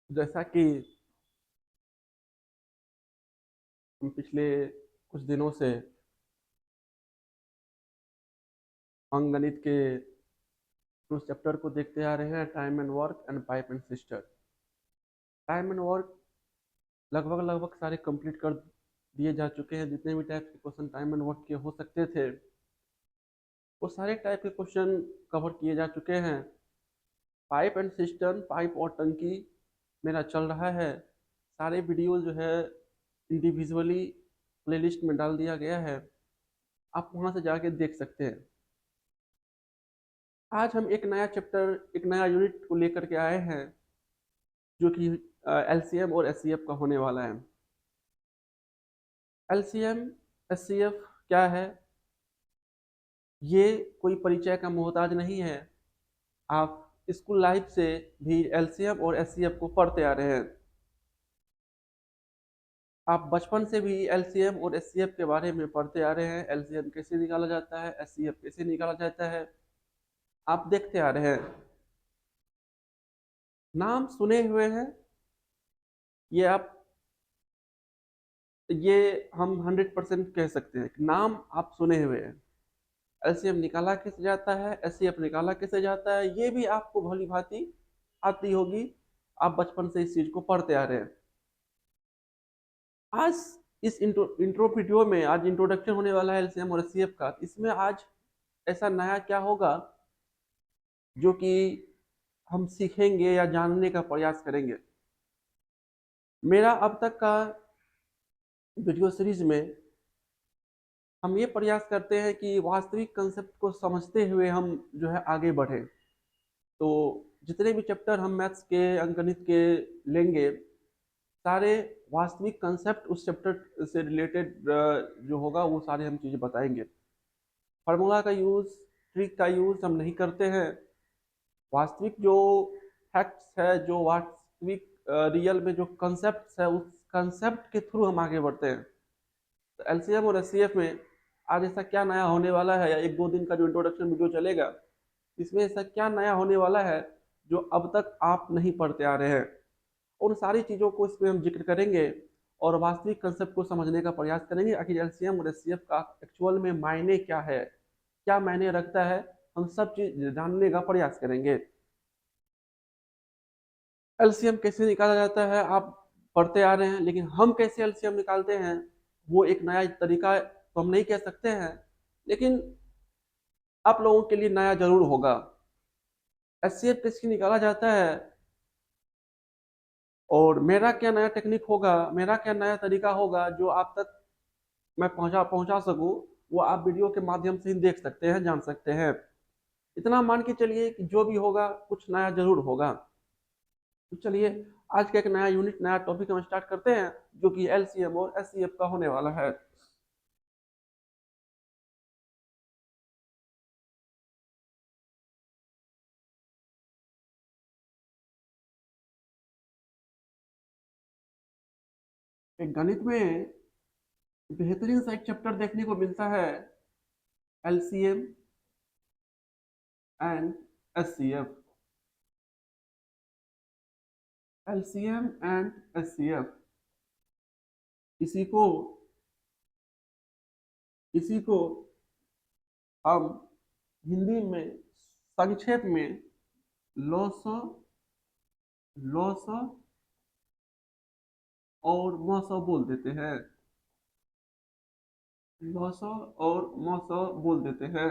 जैसा कि हम पिछले कुछ दिनों से अंकगणित के उस चैप्टर को देखते आ रहे हैं, time and work and pipe and sister. Time and work लगभग लगभग सारे कंप्लीट कर दिए जा चुके हैं। जितने भी टाइप के क्वेश्चन टाइम एंड वर्क के हो सकते थे वो सारे टाइप के क्वेश्चन कवर किए जा चुके हैं। पाइप एंड सिस्टम, पाइप और टंकी मेरा चल रहा है। सारे वीडियो जो है इंडिविजुअली प्लेलिस्ट में डाल दिया गया है, आप वहां से जाके देख सकते हैं। आज हम एक नया चैप्टर, एक नया यूनिट को लेकर के आए हैं जो कि एलसीएम और एचसीएफ का होने वाला है। एलसीएम एचसीएफ क्या है, ये कोई परिचय का मोहताज नहीं है। आप स्कूल लाइफ से भी एलसीएम और एचसीएफ को पढ़ते आ रहे हैं। आप बचपन से भी एलसीएम और एचसीएफ के बारे में पढ़ते आ रहे हैं। एलसीएम कैसे निकाला जाता है, एचसीएफ कैसे निकाला जाता है, आप देखते आ रहे हैं। नाम सुने हुए हैं, ये आप ये हम 100% कह सकते हैं कि नाम आप सुने हुए हैं। एलसीएम निकाला कैसे जाता है, एचसीएफ निकाला कैसे जाता है, ये भी आपको भली भांति आती होगी। आप बचपन से इस चीज को पढ़ते आ रहे हैं। आज इस इंट्रो वीडियो में आज इंट्रोडक्शन होने वाला है एलसीएम और एचसीएफ का। इसमें आज ऐसा नया क्या होगा जो कि हम सीखेंगे या जानने का प्रयास करेंगे। मेरा अब तक का वीडियो सीरीज में हम ये प्रयास करते हैं कि वास्तविक कंसेप्ट को समझते हुए हम जो है आगे बढ़े। तो जितने भी चैप्टर हम मैथ्स के, अंकगणित के लेंगे, सारे वास्तविक कंसेप्ट उस चैप्टर से रिलेटेड जो होगा वो सारे हम चीज़ें बताएंगे। फार्मूला का यूज़, ट्रिक का यूज़ हम नहीं करते हैं। वास्तविक जो फैक्ट्स है, जो वास्तविक रियल में जो कंसेप्ट है, उस कंसेप्ट के थ्रू हम आगे बढ़ते हैं। तो एलसीएम और एचसीएफ में आज ऐसा क्या नया होने वाला है, या एक दो दिन का जो इंट्रोडक्शन वीडियो चलेगा इसमें ऐसा क्या नया होने वाला है जो अब तक आप नहीं पढ़ते आ रहे हैं, उन सारी चीज़ों को इसमें हम जिक्र करेंगे और वास्तविक कंसेप्ट को समझने का प्रयास करेंगे। आखिर एलसीएम और एचसीएफ का एक्चुअल में मायने क्या है, क्या मायने रखता है, हम सब चीज जानने का प्रयास करेंगे। एलसीएम कैसे निकाला जाता है आप पढ़ते आ रहे हैं, लेकिन हम कैसे एलसीएम निकालते हैं वो एक नया तरीका तो हम नहीं कह सकते हैं, लेकिन आप लोगों के लिए नया जरूर होगा। एचसीएफ कैसे निकाला जाता है और मेरा क्या नया टेक्निक होगा, मेरा क्या नया तरीका होगा जो आप तक मैं पहुंचा पहुंचा सकूं, वो आप वीडियो के माध्यम से ही देख सकते हैं, जान सकते हैं। इतना मान के चलिए कि जो भी होगा कुछ नया जरूर होगा। तो चलिए आज का एक नया यूनिट, नया टॉपिक हम स्टार्ट करते हैं जो कि एलसीएम और एचसीएफ का होने वाला है। एक गणित में बेहतरीन सा एक चैप्टर देखने को मिलता है, LCM and HCF. LCM and HCF, इसी को इसी को हम हिंदी में संक्षेप में लॉसो लॉसो और मौसो बोल देते हैं। लॉसो और मौसो बोल देते हैं।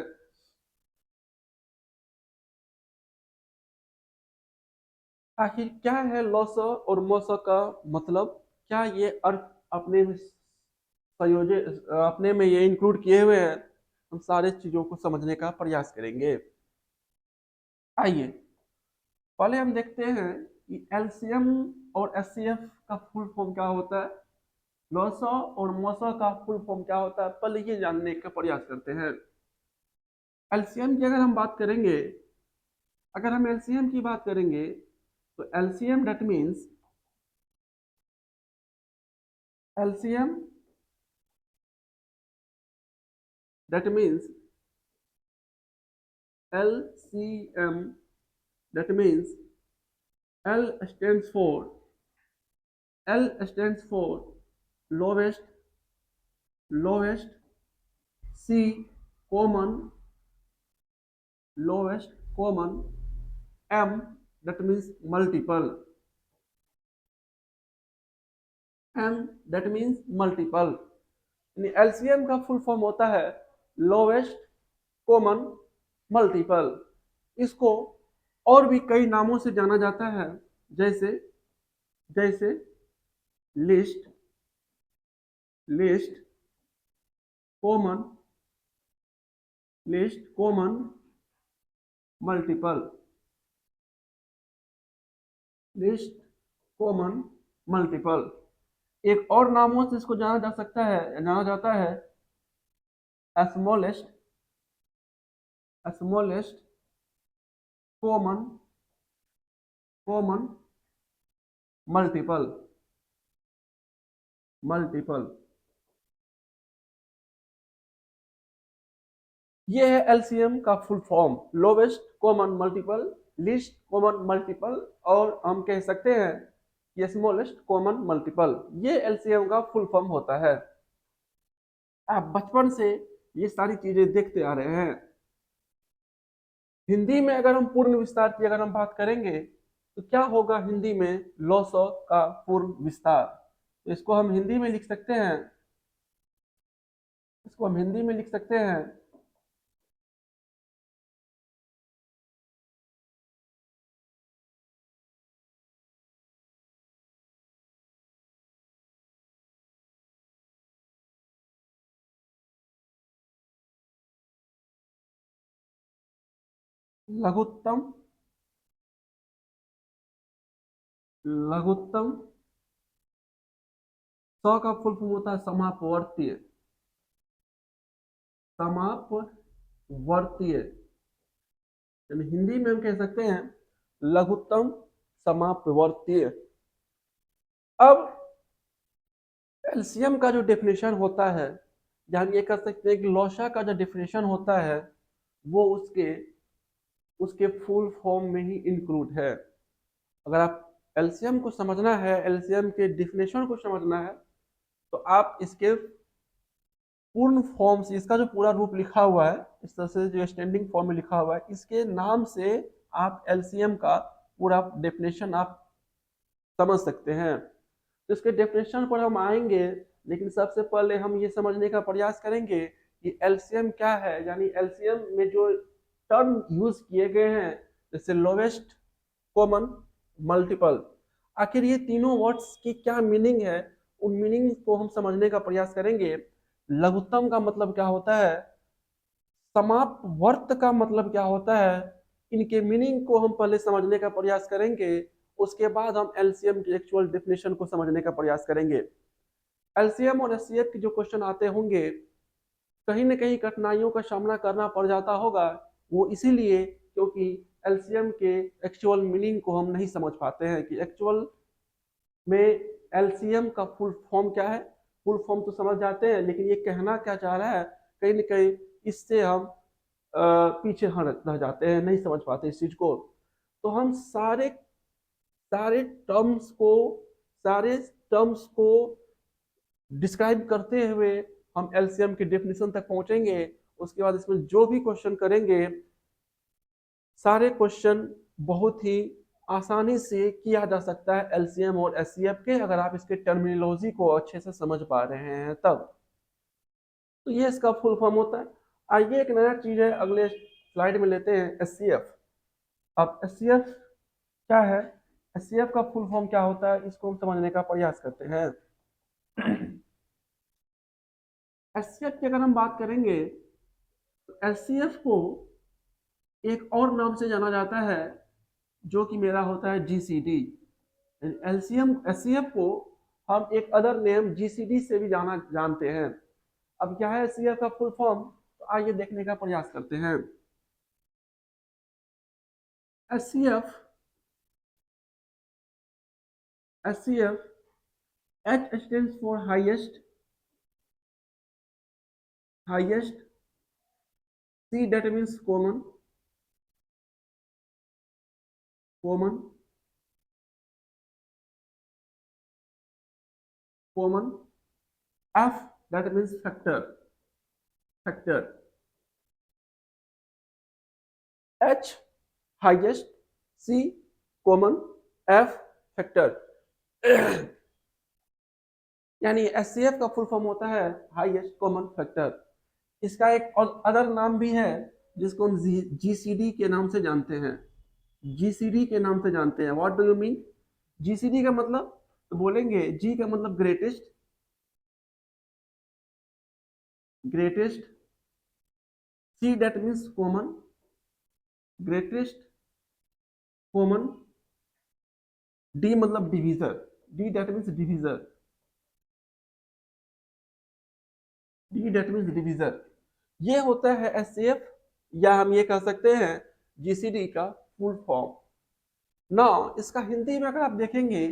आखिर क्या है लॉसो और मौसो का मतलब, क्या ये अर्थ अपने में संयोजित, अपने में ये इंक्लूड किए हुए हैं, हम सारे चीजों को समझने का प्रयास करेंगे। आइए पहले हम देखते हैं कि एलसीएम और एचसीएफ का फुल फॉर्म क्या होता है, लॉसो और मौसो का फुल फॉर्म क्या होता है, पहले ये जानने का प्रयास करते हैं। एलसीएम की अगर हम बात करेंगे, अगर हम एलसीएम की बात करेंगे तो LCM LCM that means LCM, that means L stands for L stands for lowest, lowest. C common, lowest common. M that means multiple. M that means multiple. यानी एलसीएम का फुल फॉर्म होता है lowest common multiple. इसको और भी कई नामों से जाना जाता है, जैसे जैसे list, list common, list common multiple, list common multiple. एक और नामों से इसको जाना जा सकता है, जाना जाता है smallest, smallest common, common multiple, multiple. ये है एलसीएम का full form, lowest common multiple, least common multiple, और हम कह सकते हैं ये स्मॉलेस्ट कॉमन मल्टीपल। ये एलसीएम का फुल फॉर्म होता है। आप बचपन से ये सारी चीजें देखते आ रहे हैं। हिंदी में अगर हम पूर्ण विस्तार की अगर हम बात करेंगे तो क्या होगा हिंदी में, लॉसो का पूर्ण विस्तार। तो इसको हम हिंदी में लिख सकते हैं, इसको हम हिंदी में लिख सकते हैं लघुत्तम, लघुत्तम। सौ का फुल फॉर्म होता है समापवर्तीय, समापवर्तीय। यानी हिंदी में हम कह सकते हैं लघुत्तम समापवर्तीय। अब एलसीएम का जो डेफिनेशन होता है, या हम ये कह सकते हैं कि लॉसा का जो डेफिनेशन होता है वो उसके उसके फुल फॉर्म में ही इंक्लूड है। अगर आप एलसीएम को समझना है, एलसीएम के डेफिनेशन को समझना है, तो आप इसके पूर्ण फॉर्म से, इसका जो पूरा रूप लिखा हुआ है इस तरह से जो स्टैंडिंग फॉर्म में लिखा हुआ है, इसके नाम से आप एलसीएम का पूरा डेफिनेशन आप समझ सकते हैं। तो इसके डेफिनेशन पर हम आएंगे, लेकिन सबसे पहले हम ये समझने का प्रयास करेंगे कि एलसीएम क्या है। यानी एलसीएम में जो टर्म यूज किए गए हैं, जैसे लोवेस्ट कॉमन मल्टीपल, आखिर ये तीनों वर्ड्स की क्या मीनिंग है, उन मीनिंग को हम समझने का प्रयास करेंगे। लघुत्तम का मतलब क्या होता है, समापवर्त का मतलब क्या होता है, इनके मीनिंग को हम पहले समझने का प्रयास करेंगे। उसके बाद हम एलसीएम की एक्चुअल डेफिनेशन को समझने का प्रयास करेंगे। एलसीएम और एचसीएफ के जो क्वेश्चन आते होंगे, कहीं न कहीं कठिनाइयों का सामना करना पड़ जाता होगा। वो इसीलिए क्योंकि एलसीएम के एक्चुअल मीनिंग को हम नहीं समझ पाते हैं कि एक्चुअल में एलसीएम का फुल फॉर्म क्या है। फुल फॉर्म तो समझ जाते हैं, लेकिन ये कहना क्या चाह रहा है, कहीं न कहीं इससे हम पीछे रह जाते हैं, नहीं समझ पाते इस चीज को। तो हम सारे सारे टर्म्स को सारे टर्म्स को डिस्क्राइब करते हुए हम एलसीएम की डेफिनेशन तक पहुंचेंगे। उसके बाद इसमें जो भी क्वेश्चन करेंगे, सारे क्वेश्चन बहुत ही आसानी से किया जा सकता है एलसीएम और एचसीएफ के, अगर आप इसके टर्मिनोलॉजी को अच्छे से समझ पा रहे हैं तब। तो ये इसका फुल फॉर्म होता है। आइए एक नया चीज है, अगले स्लाइड में लेते हैं एचसीएफ। अब एचसीएफ क्या है, एचसीएफ का फुल फॉर्म क्या होता है, इसको हम समझने का प्रयास करते हैं। एचसीएफ की अगर हम बात करेंगे तो एचसीएफ को एक और नाम से जाना जाता है, जो कि मेरा होता है जीसीडी। एलसीएम एचसीएफ को हम एक अदर नेम जीसीडी से भी जानते हैं। अब क्या है एचसीएफ का फुल फॉर्म, तो आइए देखने का प्रयास करते हैं। HCF, HCF, H stands for highest, highest. C that means common, common. Common, F that means factor, factor, H highest, C common, F factor. यानी एचसीएफ का फुल फॉर्म होता है हाईएस्ट कॉमन फैक्टर। इसका एक और अदर नाम भी है जिसको हम जीसीडी के नाम से जानते हैं, जीसीडी के नाम से जानते हैं। What do you mean? GCD का मतलब, तो बोलेंगे जी का मतलब greatest, greatest, C that means common, greatest common, D मतलब divisor, D that means divisor, D that means divisor. ये होता है एचसीएफ, या हम ये कह सकते हैं जीसीडी का फुल फॉर्म। ना इसका हिंदी में अगर आप देखेंगे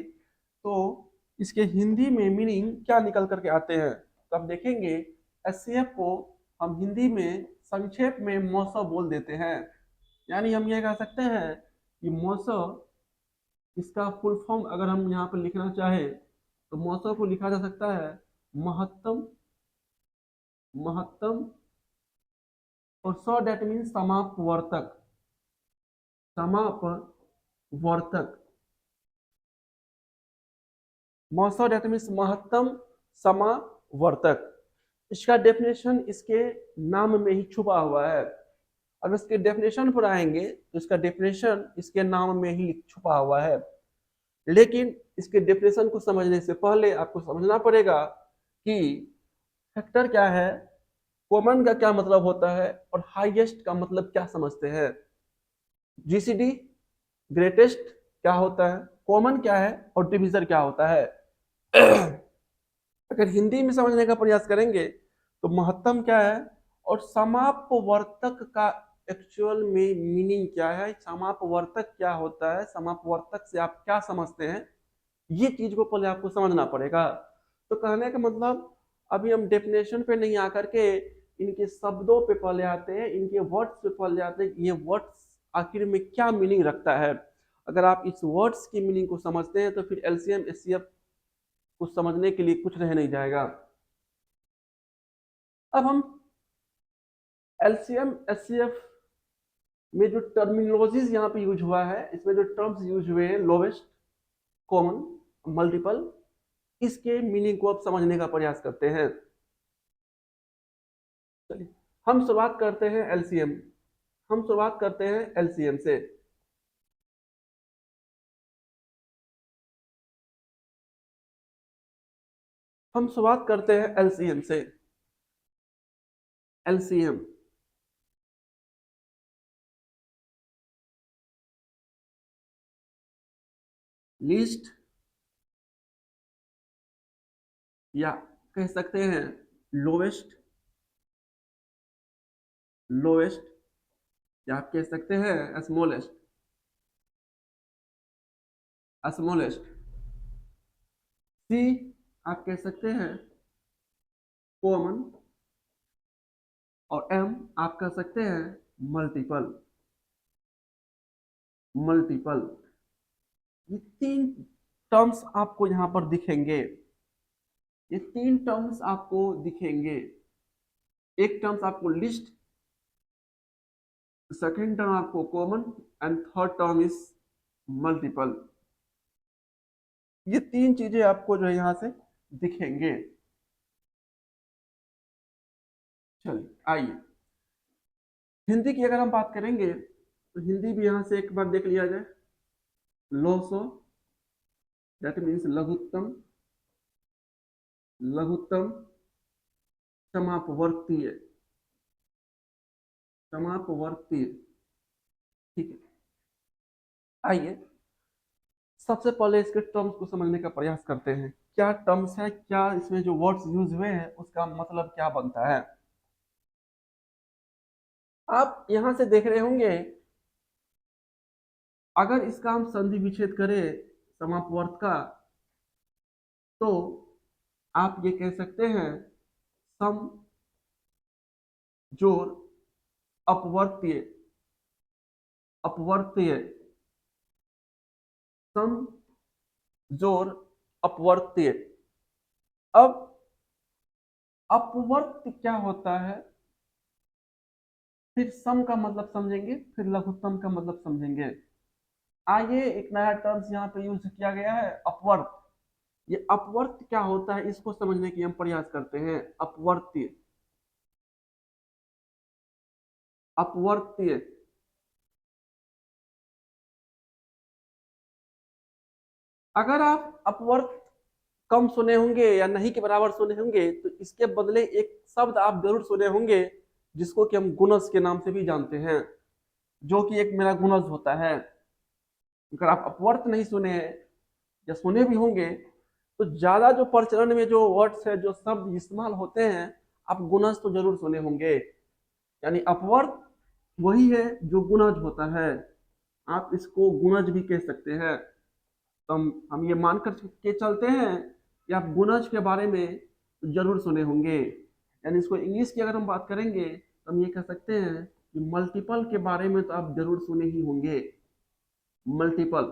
तो इसके हिंदी में मीनिंग क्या निकल करके आते हैं, तो आप देखेंगे एचसीएफ को हम हिंदी में संक्षेप में मौसो बोल देते हैं। यानी हम ये कह सकते हैं कि मौसो, इसका फुल फॉर्म अगर हम यहाँ पर लिखना चाहे तो मौसो को लिखा जा सकता है महत्तम, महत्तम, और सौ डेट मीन समापवर्तक, समापवर्तक, मौसो डेट मीन्स महत्तम समावर्तक। इसका डेफिनेशन इसके नाम में ही छुपा हुआ है। अगर इसके डेफिनेशन पर आएंगे तो इसका डेफिनेशन इसके नाम में ही छुपा हुआ है, लेकिन इसके डेफिनेशन को समझने से पहले आपको समझना पड़ेगा कि फैक्टर क्या है, कॉमन का क्या मतलब होता है, और हाईएस्ट का मतलब क्या समझते हैं। जीसीडी ग्रेटेस्ट क्या होता है, कॉमन क्या है, और डिवीजर क्या होता है। अगर हिंदी में समझने का प्रयास करेंगे तो महत्तम क्या है और समापवर्तक का एक्चुअल में मीनिंग क्या है, समापवर्तक क्या होता है, समापवर्तक से आप क्या समझते हैं, ये चीज को पहले आपको समझना पड़ेगा। तो कहने का मतलब अभी हम डेफिनेशन पे नहीं आकर के इनके शब्दों पे पहले आते हैं, इनके वर्ड्स पे पहले आते हैं, ये वर्ड्स आखिर में क्या मीनिंग रखता है। अगर आप इस वर्ड्स की मीनिंग को समझते हैं तो फिर एलसीएम एचसीएफ को समझने के लिए कुछ रह नहीं जाएगा। अब हम एलसीएम एचसीएफ में जो टर्मिनोलॉजीज यहाँ पे यूज हुआ है, इसमें जो टर्म्स यूज हुए हैं लोवेस्ट, कॉमन, मल्टीपल, इसके मीनिंग को अब समझने का प्रयास करते हैं। चलिए हम शुरुआत करते हैं एलसीएम, हम शुरुआत करते हैं एलसीएम से। हम शुरुआत करते हैं एलसीएम से। एलसीएम लीस्ट, या कह सकते हैं लोवेस्ट, लोवेस्ट, या आप कह सकते हैं स्मॉलेस्ट, स्मॉलेस्ट। सी आप कह सकते हैं कॉमन, और एम आप कह सकते हैं मल्टीपल, मल्टीपल। ये तीन टर्म्स आपको यहां पर दिखेंगे, ये तीन टर्म्स आपको दिखेंगे। एक टर्म्स आपको लिस्ट, सेकेंड टर्म आपको common, and third term is multiple. ये तीन चीजें आपको जो है यहां से दिखेंगे। चलिए आइए हिंदी की अगर हम बात करेंगे तो हिंदी भी यहां से एक बार देख लिया जाए। लोसो दैट मीन्स लघुत्तम, लघुत्तम, समापवर्तीय, समापवर्तीय। ठीक है, आइए सबसे पहले इसके टर्म्स को समझने का प्रयास करते हैं। क्या टर्म्स है, क्या इसमें जो वर्ड्स यूज हुए हैं उसका मतलब क्या बनता है। आप यहां से देख रहे होंगे, अगर इसका हम संधि विच्छेद करें समापवर्त का, तो आप ये कह सकते हैं सम जोड़ अपवर्तीय, अपवर्तीय, सम जोड़ अपवर्तीय। अब अपवर्त क्या होता है, फिर सम का मतलब समझेंगे, फिर लघुत्तम का मतलब समझेंगे। आइए, एक नया टर्म्स यहाँ पे यूज किया गया है, अपवर्त। ये अपवर्त क्या होता है इसको समझने की हम प्रयास करते हैं। अपवर्त्य, अपवर्त्य। अगर आप अपवर्त कम सुने होंगे या नहीं के बराबर सुने होंगे, तो इसके बदले एक शब्द आप जरूर सुने होंगे, जिसको कि हम गुणज के नाम से भी जानते हैं, जो कि एक मेरा गुणज होता है। अगर आप अपवर्त नहीं सुने हैं या सुने भी होंगे, तो ज्यादा जो प्रचलन में जो वर्ड्स है, जो शब्द इस्तेमाल होते हैं, आप गुणज तो जरूर सुने होंगे। यानी अपवर्त वही है जो गुणज होता है, आप इसको गुणज भी कह सकते हैं। तो हम ये मानकर के चलते हैं कि आप गुणज के बारे में जरूर सुने होंगे। यानी इसको इंग्लिश की अगर हम बात करेंगे, तो हम ये कह सकते हैं कि मल्टीपल के बारे में तो आप जरूर सुने ही होंगे। मल्टीपल,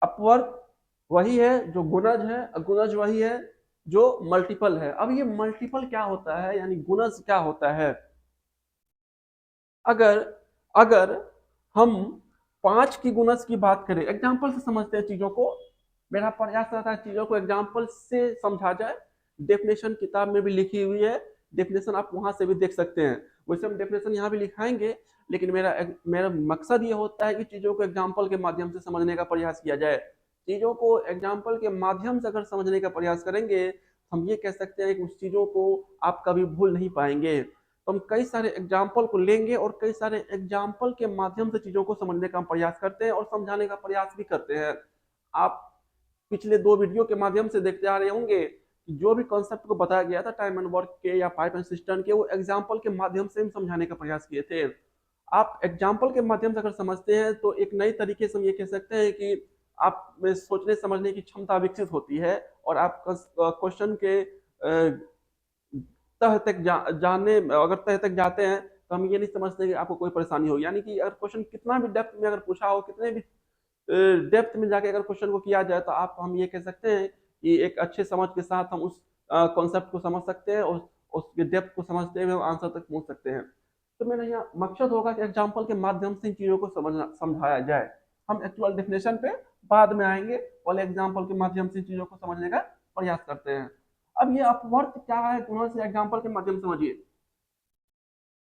अपवर्त वही है जो गुणज है, गुणज वही है जो मल्टीपल है। अब ये मल्टीपल क्या होता है, यानी गुणज क्या होता है? अगर अगर हम पांच की गुणज की बात करें, एग्जाम्पल से समझते हैं चीजों को। मेरा प्रयास रहता है चीजों को एग्जाम्पल से समझा जाए। डेफिनेशन किताब में भी लिखी हुई है, डेफिनेशन आप वहां से भी देख सकते हैं। वैसे हम डेफिनेशन यहाँ भी लिखाएंगे, लेकिन मेरा मेरा मकसद ये होता है कि चीजों को एग्जाम्पल के माध्यम से समझने का प्रयास किया जाए। चीजों को एग्जाम्पल के माध्यम से अगर समझने का प्रयास करेंगे, हम ये कह सकते हैं कि उस चीजों को आप कभी भूल नहीं पाएंगे। तो हम कई सारे एग्जाम्पल को लेंगे और कई सारे एग्जाम्पल के माध्यम से चीजों को समझने का हम प्रयास करते हैं और समझाने का प्रयास भी करते हैं। आप पिछले दो वीडियो के माध्यम से देखते आ रहे होंगे कि जो भी कॉन्सेप्ट को बताया गया था टाइम एंड वर्क के या पाइप एंड सिस्टम के, वो एग्जाम्पल के माध्यम से हम समझाने का प्रयास किए थे। आप एग्जाम्पल के माध्यम से अगर समझते हैं, तो एक नई तरीके से हम ये कह सकते हैं कि आप में सोचने समझने की क्षमता विकसित होती है, और आप क्वेश्चन के तह तक जानने, अगर तह तक जाते हैं, तो हम ये नहीं समझते कि आपको कोई परेशानी होगी। यानी कि अगर क्वेश्चन कितना भी डेप्थ में अगर पूछा हो, कितने भी डेप्थ में जाके अगर क्वेश्चन को किया जाए, तो आप हम ये कह सकते हैं कि एक अच्छे समझ के साथ हम उस कॉन्सेप्ट को समझ सकते हैं, और उसके डेप्थ को समझते हुए हम आंसर तक पहुंच सकते हैं। तो मेरा यहाँ मकसद होगा कि एग्जाम्पल के माध्यम से इन चीजों को समझना समझाया जाए। हम एक्चुअल डेफिनेशन पे बाद में आएंगे, पहले एग्जाम्पल के माध्यम से इन चीजों को समझने का प्रयास करते हैं। अब ये अपवर्त क्या है, गुणज से एग्जाम्पल के माध्यम से समझिए।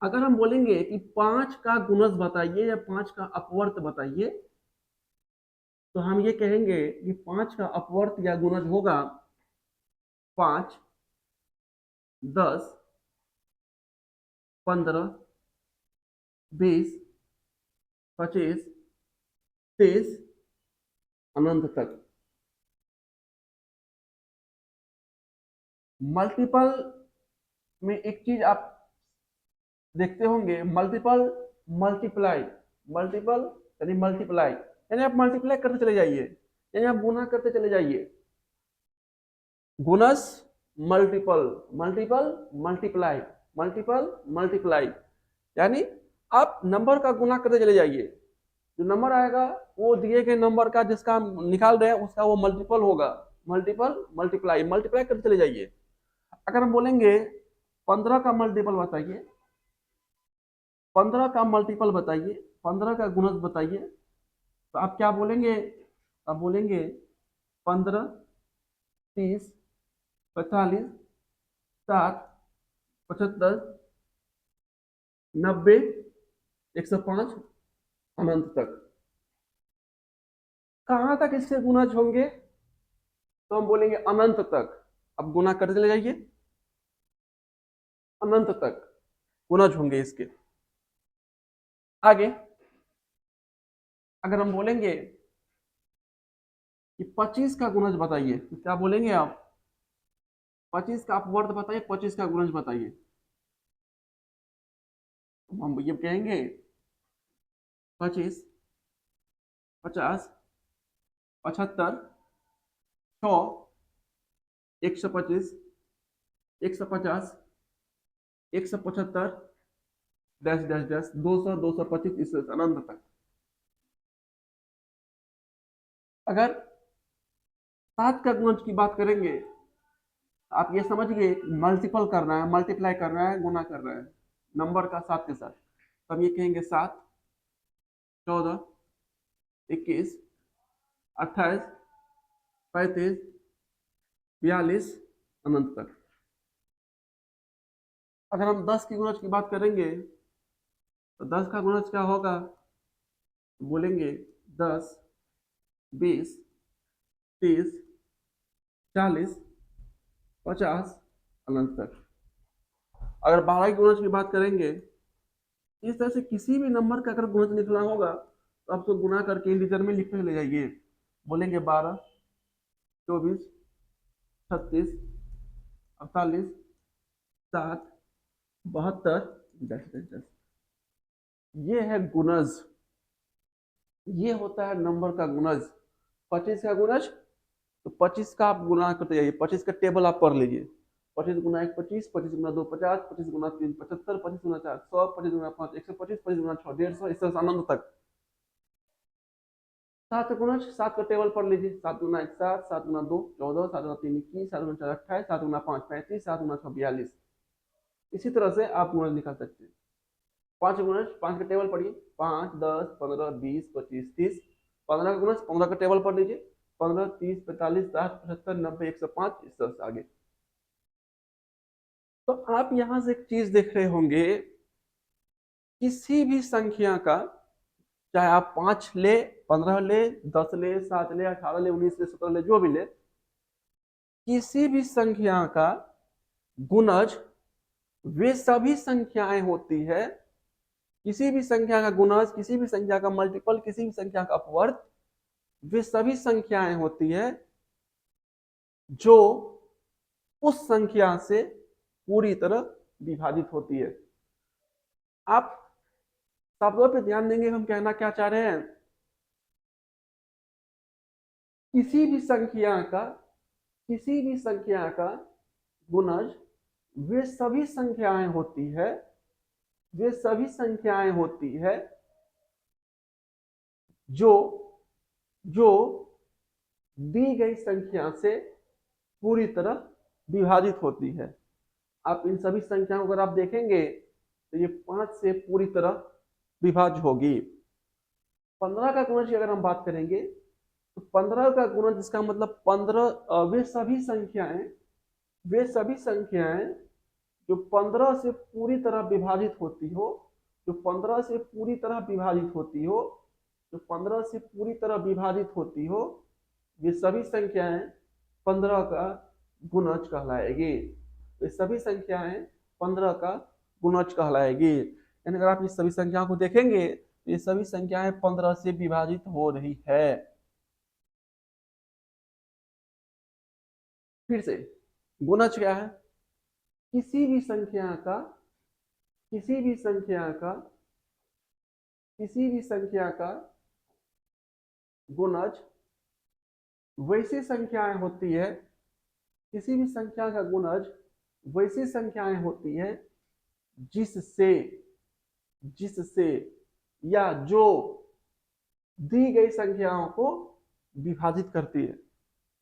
अगर हम बोलेंगे कि पांच का गुणज बताइए या पांच का अपवर्त बताइए, तो हम ये कहेंगे कि पांच का अपवर्त या गुणज होगा 5, 10, 15, 20, 25, 30, अनंत तक। मल्टीपल में एक चीज आप देखते होंगे, मल्टीपल मल्टीप्लाई, मल्टीपल यानी मल्टीप्लाई, यानी आप मल्टीप्लाई करते चले जाइए, यानी आप गुना करते चले जाइए। गुणज multiple, multiple multiply, multiple multiply, यानी आप नंबर का गुना करते चले जाइए। जो नंबर आएगा वो दिए गए नंबर का, जिसका हम निकाल रहे हैं, उसका वो मल्टीपल होगा। मल्टीपल मल्टीप्लाई, मल्टीप्लाई करते चले जाइए। अगर हम बोलेंगे 15 का मल्टीपल बताइए, 15 का मल्टीपल बताइए, 15 का गुणज बताइए, तो आप क्या बोलेंगे? आप बोलेंगे 15, 30, 45, 60, 75, 90, 105, अनंत तक। कहां तक इससे गुणज होंगे? तो हम बोलेंगे अनंत तक। अब गुना करते चले जाइए, अनंत तक गुणज होंगे इसके। आगे अगर हम बोलेंगे कि 25 का गुणज बताइए, तो क्या बोलेंगे आप? 25 का अपवर्त बताइए, 25 का गुणज बताइए। तो हम ये कहेंगे 25, 50, 75, 100, 125, 150, 175, डैश डैश डैश, 200, 225, इस अनंत तक। अगर 7 का गुणज की बात करेंगे, आप ये समझिए मल्टीपल करना है, मल्टीप्लाई करना है, गुना करना है नंबर का 7 के साथ। तो हम ये कहेंगे 7, 14, 21, 28, 35, 42 अनंत तक। अगर हम 10 की गुणज की बात करेंगे तो 10 का गुणज क्या होगा, बोलेंगे 10, 20, 30, 40, 50 अनंत तक। अगर 12 की गुणज की बात करेंगे, इस तरह से किसी भी नंबर का अगर गुणज निकलना होगा तो आपको गुना करके इंटीजर में लिखते ले जाइए। बोलेंगे 12, 24, 36, 48, 60, 72, 10। ये है गुणज, ये होता है नंबर का गुणज। 25 का गुणज, तो 25 का आप गुना करते जाइए, 25 का टेबल आप पढ़ लीजिए। 25 गुना 1 25, 25 गुना 2 50, 25 गुना 3 75, 25 गुना 4 100, 25 गुना 5 125, 25 गुना 6 150, इस तरह से अनंत तक। 7 गुना 7 का टेबल पढ़ लीजिए। 7 गुना 1 7, 7 गुना 2 14, 7 गुना 3 21, 7 गुना 4 28, 7 गुना 5 35, 7 गुना 6 42। इसी तरह से आप गुणज निकाल सकते हैं। 5 गुणज, 5 का टेबल पढ़िए। 5 10 15 20 25 30। 15 का गुणज, 15 का टेबल पढ़ लीजिए। 15 30 45 60 75 90 105, इस तरह से आगे। तो आप यहां से एक चीज देख रहे होंगे, किसी भी संख्या का, चाहे आप 5 ले, 15 ले, 10 ले, 7 ले, 18 ले, 19 ले, 17 ले, जो भी ले, किसी भी संख्या का गुणज वे सभी संख्याएं होती है, किसी भी संख्या का गुणज, किसी भी संख्या का मल्टीपल, किसी भी संख्या का अपवर्ग, वे सभी संख्याएं होती है जो उस संख्या से पूरी तरह विभाजित होती है। आप शब्दों पे ध्यान देंगे, हम कहना क्या चाह रहे हैं, किसी भी संख्या का, किसी भी संख्या का गुणज वे सभी संख्याएं होती है, वे सभी संख्याएं होती है जो जो दी गई संख्या से पूरी तरह विभाजित होती है। आप इन सभी संख्याओं को अगर आप देखेंगे तो ये 5 से पूरी तरह विभाज्य होगी। 15 का गुणज की अगर हम बात करेंगे तो 15 का गुणज, इसका मतलब 15 वे सभी संख्याएं, वे सभी संख्याएं जो 15 से पूरी तरह विभाजित होती हो, जो 15 से पूरी तरह विभाजित होती हो, जो 15 से पूरी तरह विभाजित होती हो, ये सभी संख्याएं 15 का गुणज कहलाएगी। ये सभी संख्याएं 15 का गुणज कहलाएगी। यानी अगर आप इस सभी संख्याओं को देखेंगे तो ये सभी संख्याएं 15 से विभाजित हो रही है। फिर से गुणज क्या है, किसी भी संख्या का, किसी भी संख्या का, किसी भी संख्या का गुणज वैसी संख्याएं होती है, किसी भी संख्या का गुणज वैसी संख्याएं होती है जिससे, जिससे या जो दी गई संख्याओं को विभाजित करती है,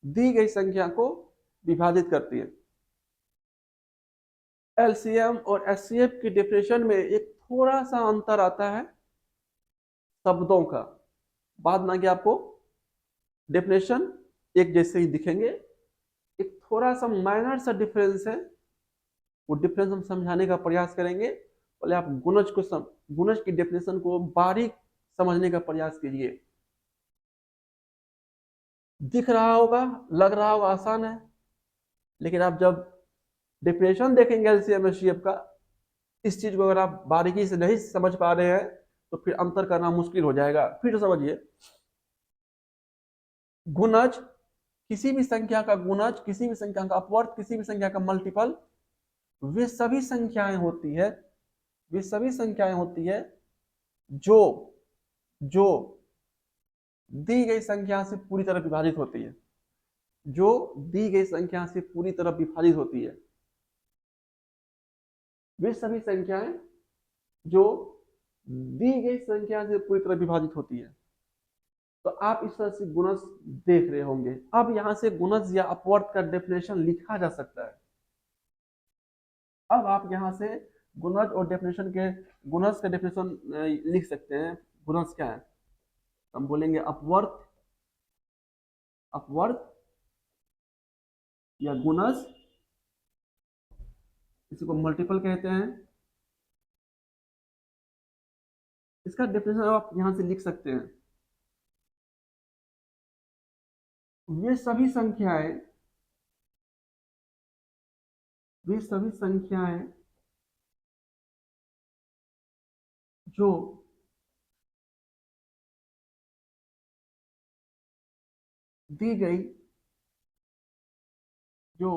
दी गई संख्या को विभाजित करती है। एलसीएम और एचसीएफ की डेफिनेशन में एक थोड़ा सा अंतर आता है शब्दों का। बाद में आपको डेफिनेशन एक जैसे ही दिखेंगे, एक थोड़ा सा माइनर सा डिफरेंस है, वो डिफरेंस हम समझाने का प्रयास करेंगे। पहले आप गुणज को गुणज की डेफिनेशन को बारीक समझने का प्रयास कीजिए। दिख रहा होगा, लग रहा होगा आसान है, लेकिन आप जब डेफिनेशन देखेंगे एलसीएम एचसीएफ का, इस चीज को अगर आप बारीकी से नहीं समझ पा रहे हैं तो फिर अंतर करना मुश्किल हो जाएगा। फिर समझिए, गुणज किसी भी संख्या का गुणज, किसी भी संख्या का अपवर्ग, किसी भी संख्या का मल्टीपल, वे सभी संख्याएं होती है, वे सभी संख्याएं होती है जो जो दी गई संख्या से पूरी तरह विभाजित होती है, जो दी गई संख्या से पूरी तरह विभाजित होती है। वे सभी संख्याएं जो दी गई संख्या से पूरी तरह विभाजित होती है। तो आप इस तरह से गुणज देख रहे होंगे। अब यहाँ से गुणज या अपवर्त का डेफिनेशन लिखा जा सकता है। अब आप यहाँ से गुणज और डेफिनेशन के गुणज का डेफिनेशन लिख सकते हैं। गुणज क्या है? हम बोलेंगे अपवर्त, अपवर्त या गुणज, इसी को मल्टीपल कहते हैं। इसका डेफिनेशन आप यहाँ से लिख सकते हैं। वे सभी संख्याएं, वे सभी संख्याएं जो दी गई, जो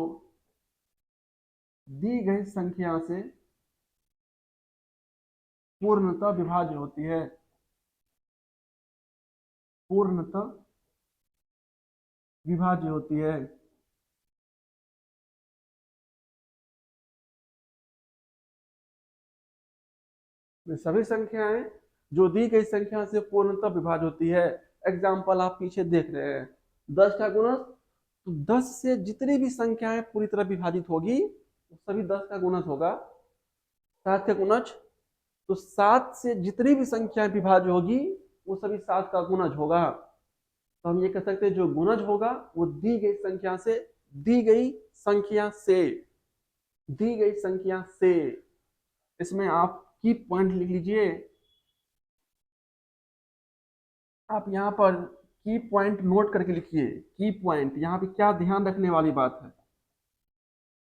दी गई संख्या से पूर्णतः विभाज्य होती है, पूर्णतः विभाज्य होती है। वे सभी संख्याएं जो दी गई संख्या से पूर्णतः विभाज्य होती है। एग्जाम्पल आप पीछे देख रहे हैं, 10 का गुणज, तो 10 से जितनी भी संख्याएं पूरी तरह विभाजित होगी वो सभी 10 का गुणज होगा। 7 का गुणज, तो 7 से जितनी भी संख्याएं विभाज्य होगी वो सभी 7 का गुणज होगा। तो हम ये कह सकते हैं जो गुणज होगा वो दी गई संख्या से, दी गई संख्या से, दी गई संख्या से। इसमें आप की पॉइंट लिख लीजिए। आप यहाँ पर की पॉइंट नोट करके लिखिए। की पॉइंट, यहाँ पे क्या ध्यान रखने वाली बात है?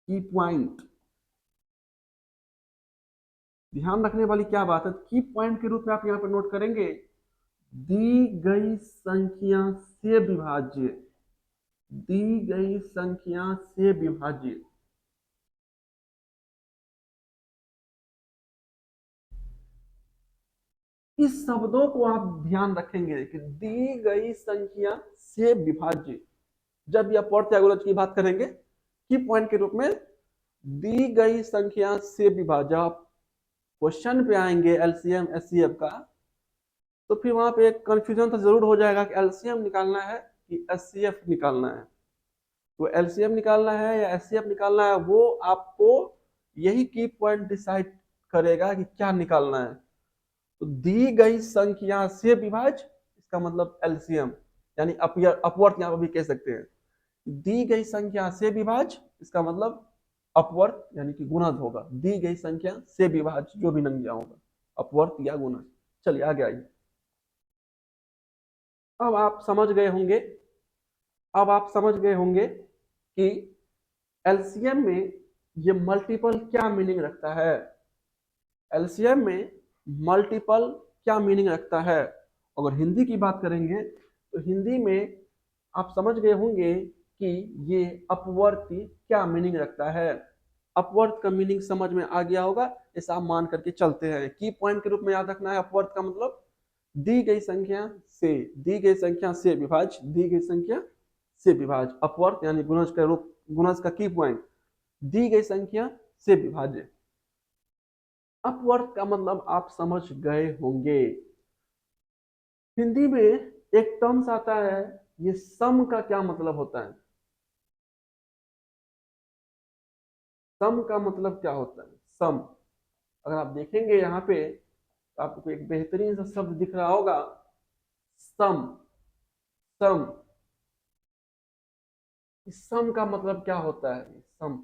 की पॉइंट ध्यान रखने वाली क्या बात है? की पॉइंट के रूप में आप यहाँ पर नोट करेंगे, दी गई संख्या से विभाज्य, दी गई संख्या से विभाज्य। इस शब्दों को आप ध्यान रखेंगे कि दी गई संख्या से विभाज्य। जब भी आप प्रत्यागुलज की बात करेंगे की पॉइंट के रूप में दी गई संख्या से विभाज्य, आप क्वेश्चन पे आएंगे एलसीएम एचसीएफ का, तो फिर वहां पे एक कंफ्यूजन तो जरूर हो जाएगा कि एलसीएम निकालना है कि एचसीएफ निकालना है। तो एलसीएम निकालना है या एचसीएफ निकालना है, वो आपको यही की पॉइंट डिसाइड करेगा कि क्या निकालना है। तो दी गई संख्या से विभाज्य, इसका मतलब एलसीएम, यानी अपवर्त यहाँ पर भी कह सकते हैं। दी गई संख्या से विभाज्य, इसका मतलब अपवर्त यानी कि गुणज होगा। दी गई संख्या से विभाज्य जो भी नंगिया होगा, अपवर्त या गुणज। चलिए आगे आइए। अब आप समझ गए होंगे, अब आप समझ गए होंगे कि एलसीएम में ये मल्टीपल क्या मीनिंग रखता है। एलसीएम में मल्टीपल क्या मीनिंग रखता है। अगर हिंदी की बात करेंगे तो हिंदी में आप समझ गए होंगे कि ये अपवर्ती क्या मीनिंग रखता है। अपवर्त का मीनिंग समझ में आ गया होगा, ऐसा आप मान करके चलते हैं। की पॉइंट के रूप में याद रखना है, अपवर्त का मतलब दी गई संख्या से, दी गई संख्या से विभाज्य, दी गई संख्या से विभाज्य। अपवर्त यानी गुणज का रूप, गुणज का की पॉइंट दी गई संख्या से विभाज्य। अपवर्त का मतलब आप समझ गए होंगे। हिंदी में एक टर्म्स आता है, ये सम का क्या मतलब होता है? सम का मतलब क्या होता है? सम, अगर आप देखेंगे यहाँ पे तो आपको एक बेहतरीन सा शब्द दिख रहा होगा, सम। सम, इस सम का मतलब क्या होता है? सम,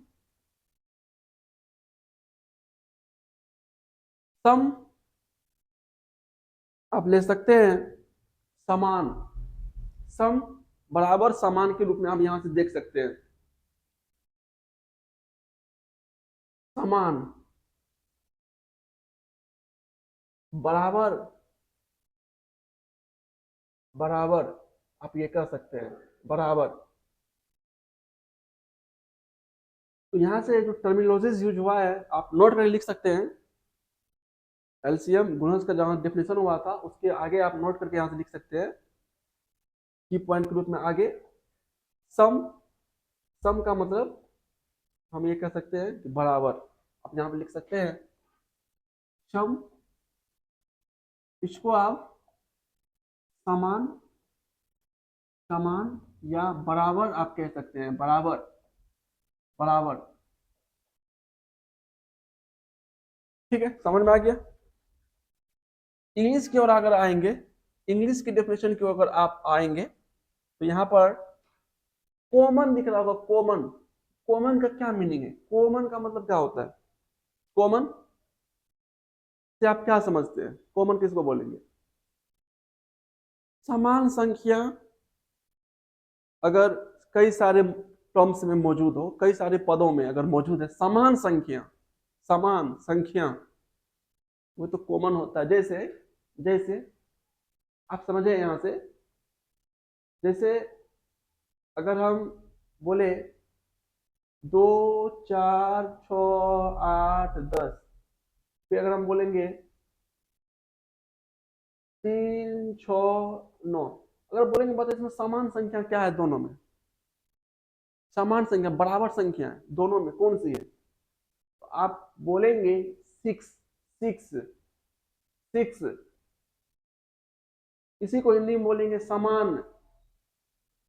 सम आप ले सकते हैं समान। सम बराबर समान के रूप में आप यहां से देख सकते हैं। समान बराबर, बराबर आप ये कह सकते हैं, बराबर। तो यहाँ से जो टर्मिनोलॉजीज यूज हुआ है आप नोट करके लिख सकते हैं। एलसीएम गुणज का जहां डेफिनेशन हुआ था उसके आगे आप नोट करके यहाँ से लिख सकते हैं की पॉइंट के रूप में आगे सम। सम का मतलब हम ये कह सकते हैं कि बराबर। आप यहाँ पे लिख सकते हैं सम, इसको आप समान समान या बराबर आप कह सकते हैं, बराबर, बराबर। ठीक है, समझ में आ गया। इंग्लिश की ओर अगर आएंगे, इंग्लिश की डेफिनेशन की ओर अगर आप आएंगे तो यहाँ पर कॉमन दिख रहा होगा, कॉमन। कॉमन का क्या मीनिंग है? कॉमन का मतलब क्या होता है? कॉमन से आप क्या समझते हैं? कॉमन किसको बोलेंगे? समान संख्या अगर कई सारे टर्म्स में मौजूद हो, कई सारे पदों में अगर मौजूद है समान संख्या, समान संख्या, वो तो कॉमन होता है। जैसे, जैसे आप समझे यहां से, जैसे अगर हम बोले 2, 4, 6, 8, 10, फिर अगर हम बोलेंगे 3, 6, 9, अगर बोलेंगे बताइए इसमें समान संख्या क्या है दोनों में? समान संख्या, बराबर संख्या है दोनों में, कौन सी है? तो आप बोलेंगे 6, 6, 6। इसी को हिंदी में बोलेंगे समान,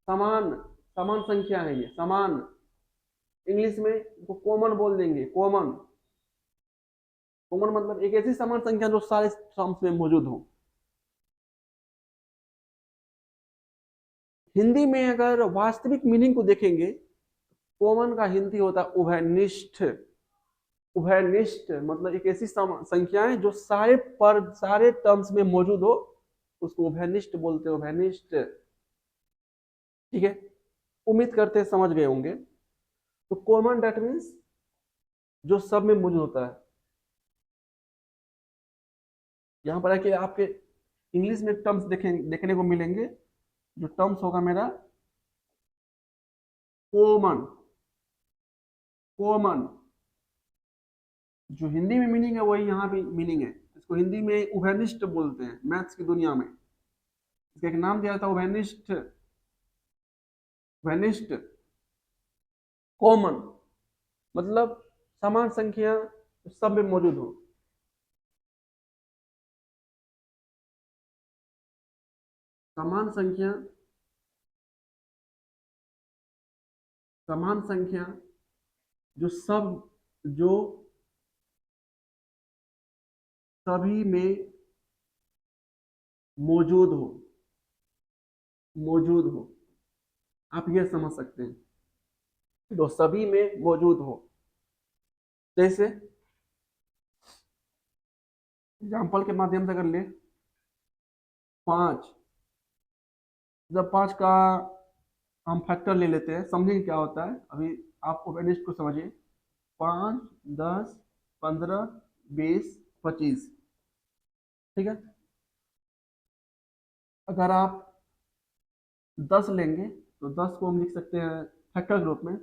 समान, समान संख्या है ये, समान। इंग्लिश में इसको कॉमन बोल देंगे, कॉमन। कॉमन मतलब एक ऐसी समान संख्या जो सारे टर्म्स में मौजूद हो। हिंदी में अगर वास्तविक मीनिंग को देखेंगे, कॉमन का हिंदी होता है उभयनिष्ठ। उभयनिष्ठ मतलब एक ऐसी संख्याएं जो सारे टर्म्स में मौजूद हो, उसको उभयनिष्ठ बोलते हैं, उभयनिष्ठ। ठीक है, उम्मीद करते हैं समझ गए होंगे। तो कॉमन दैट मीन्स जो सब में मौजूद होता है। यहाँ पर है कि आपके इंग्लिश में टर्म्स देखने को मिलेंगे। जो टर्म्स होगा मेरा कॉमन, कॉमन। जो हिंदी में मीनिंग है वही यहाँ भी मीनिंग है। इसको हिंदी में उभयनिष्ठ बोलते हैं, मैथ्स की दुनिया में इसका एक नाम दिया था उभयनिष्ठ, उभयनिष्ठ। कॉमन मतलब समान संख्या सब में मौजूद हो। समान संख्या, समान संख्या जो सभी में मौजूद हो, मौजूद हो, आप ये समझ सकते हैं, जो सभी में मौजूद हो। जैसे एग्जाम्पल के माध्यम से अगर ले, 5, जब 5 का हम फैक्टर ले लेते हैं, समझेंगे क्या होता है अभी। आप ओपेनिस्ट को समझिए, 5, 10, 15, 20, 25। ठीक है, अगर आप 10 लेंगे तो 10 को हम लिख सकते हैं फैक्टर ग्रुप में।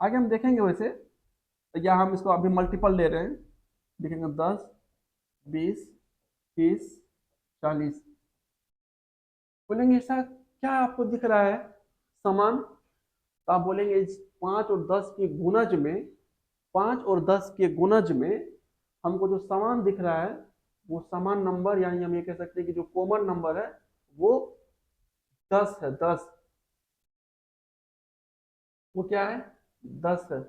आगे हम देखेंगे वैसे, या हम इसको अभी मल्टीपल ले रहे हैं, देखेंगे 10, 20, 30, 40। बोलेंगे ऐसा क्या आपको दिख रहा है समान? तो आप बोलेंगे 5 और 10 के गुणज में, 5 और 10 के गुणज में हमको जो समान दिख रहा है वो समान नंबर, यानी हम ये कह सकते हैं कि जो कॉमन नंबर है वो 10 है, 10। वो क्या है? 10 है।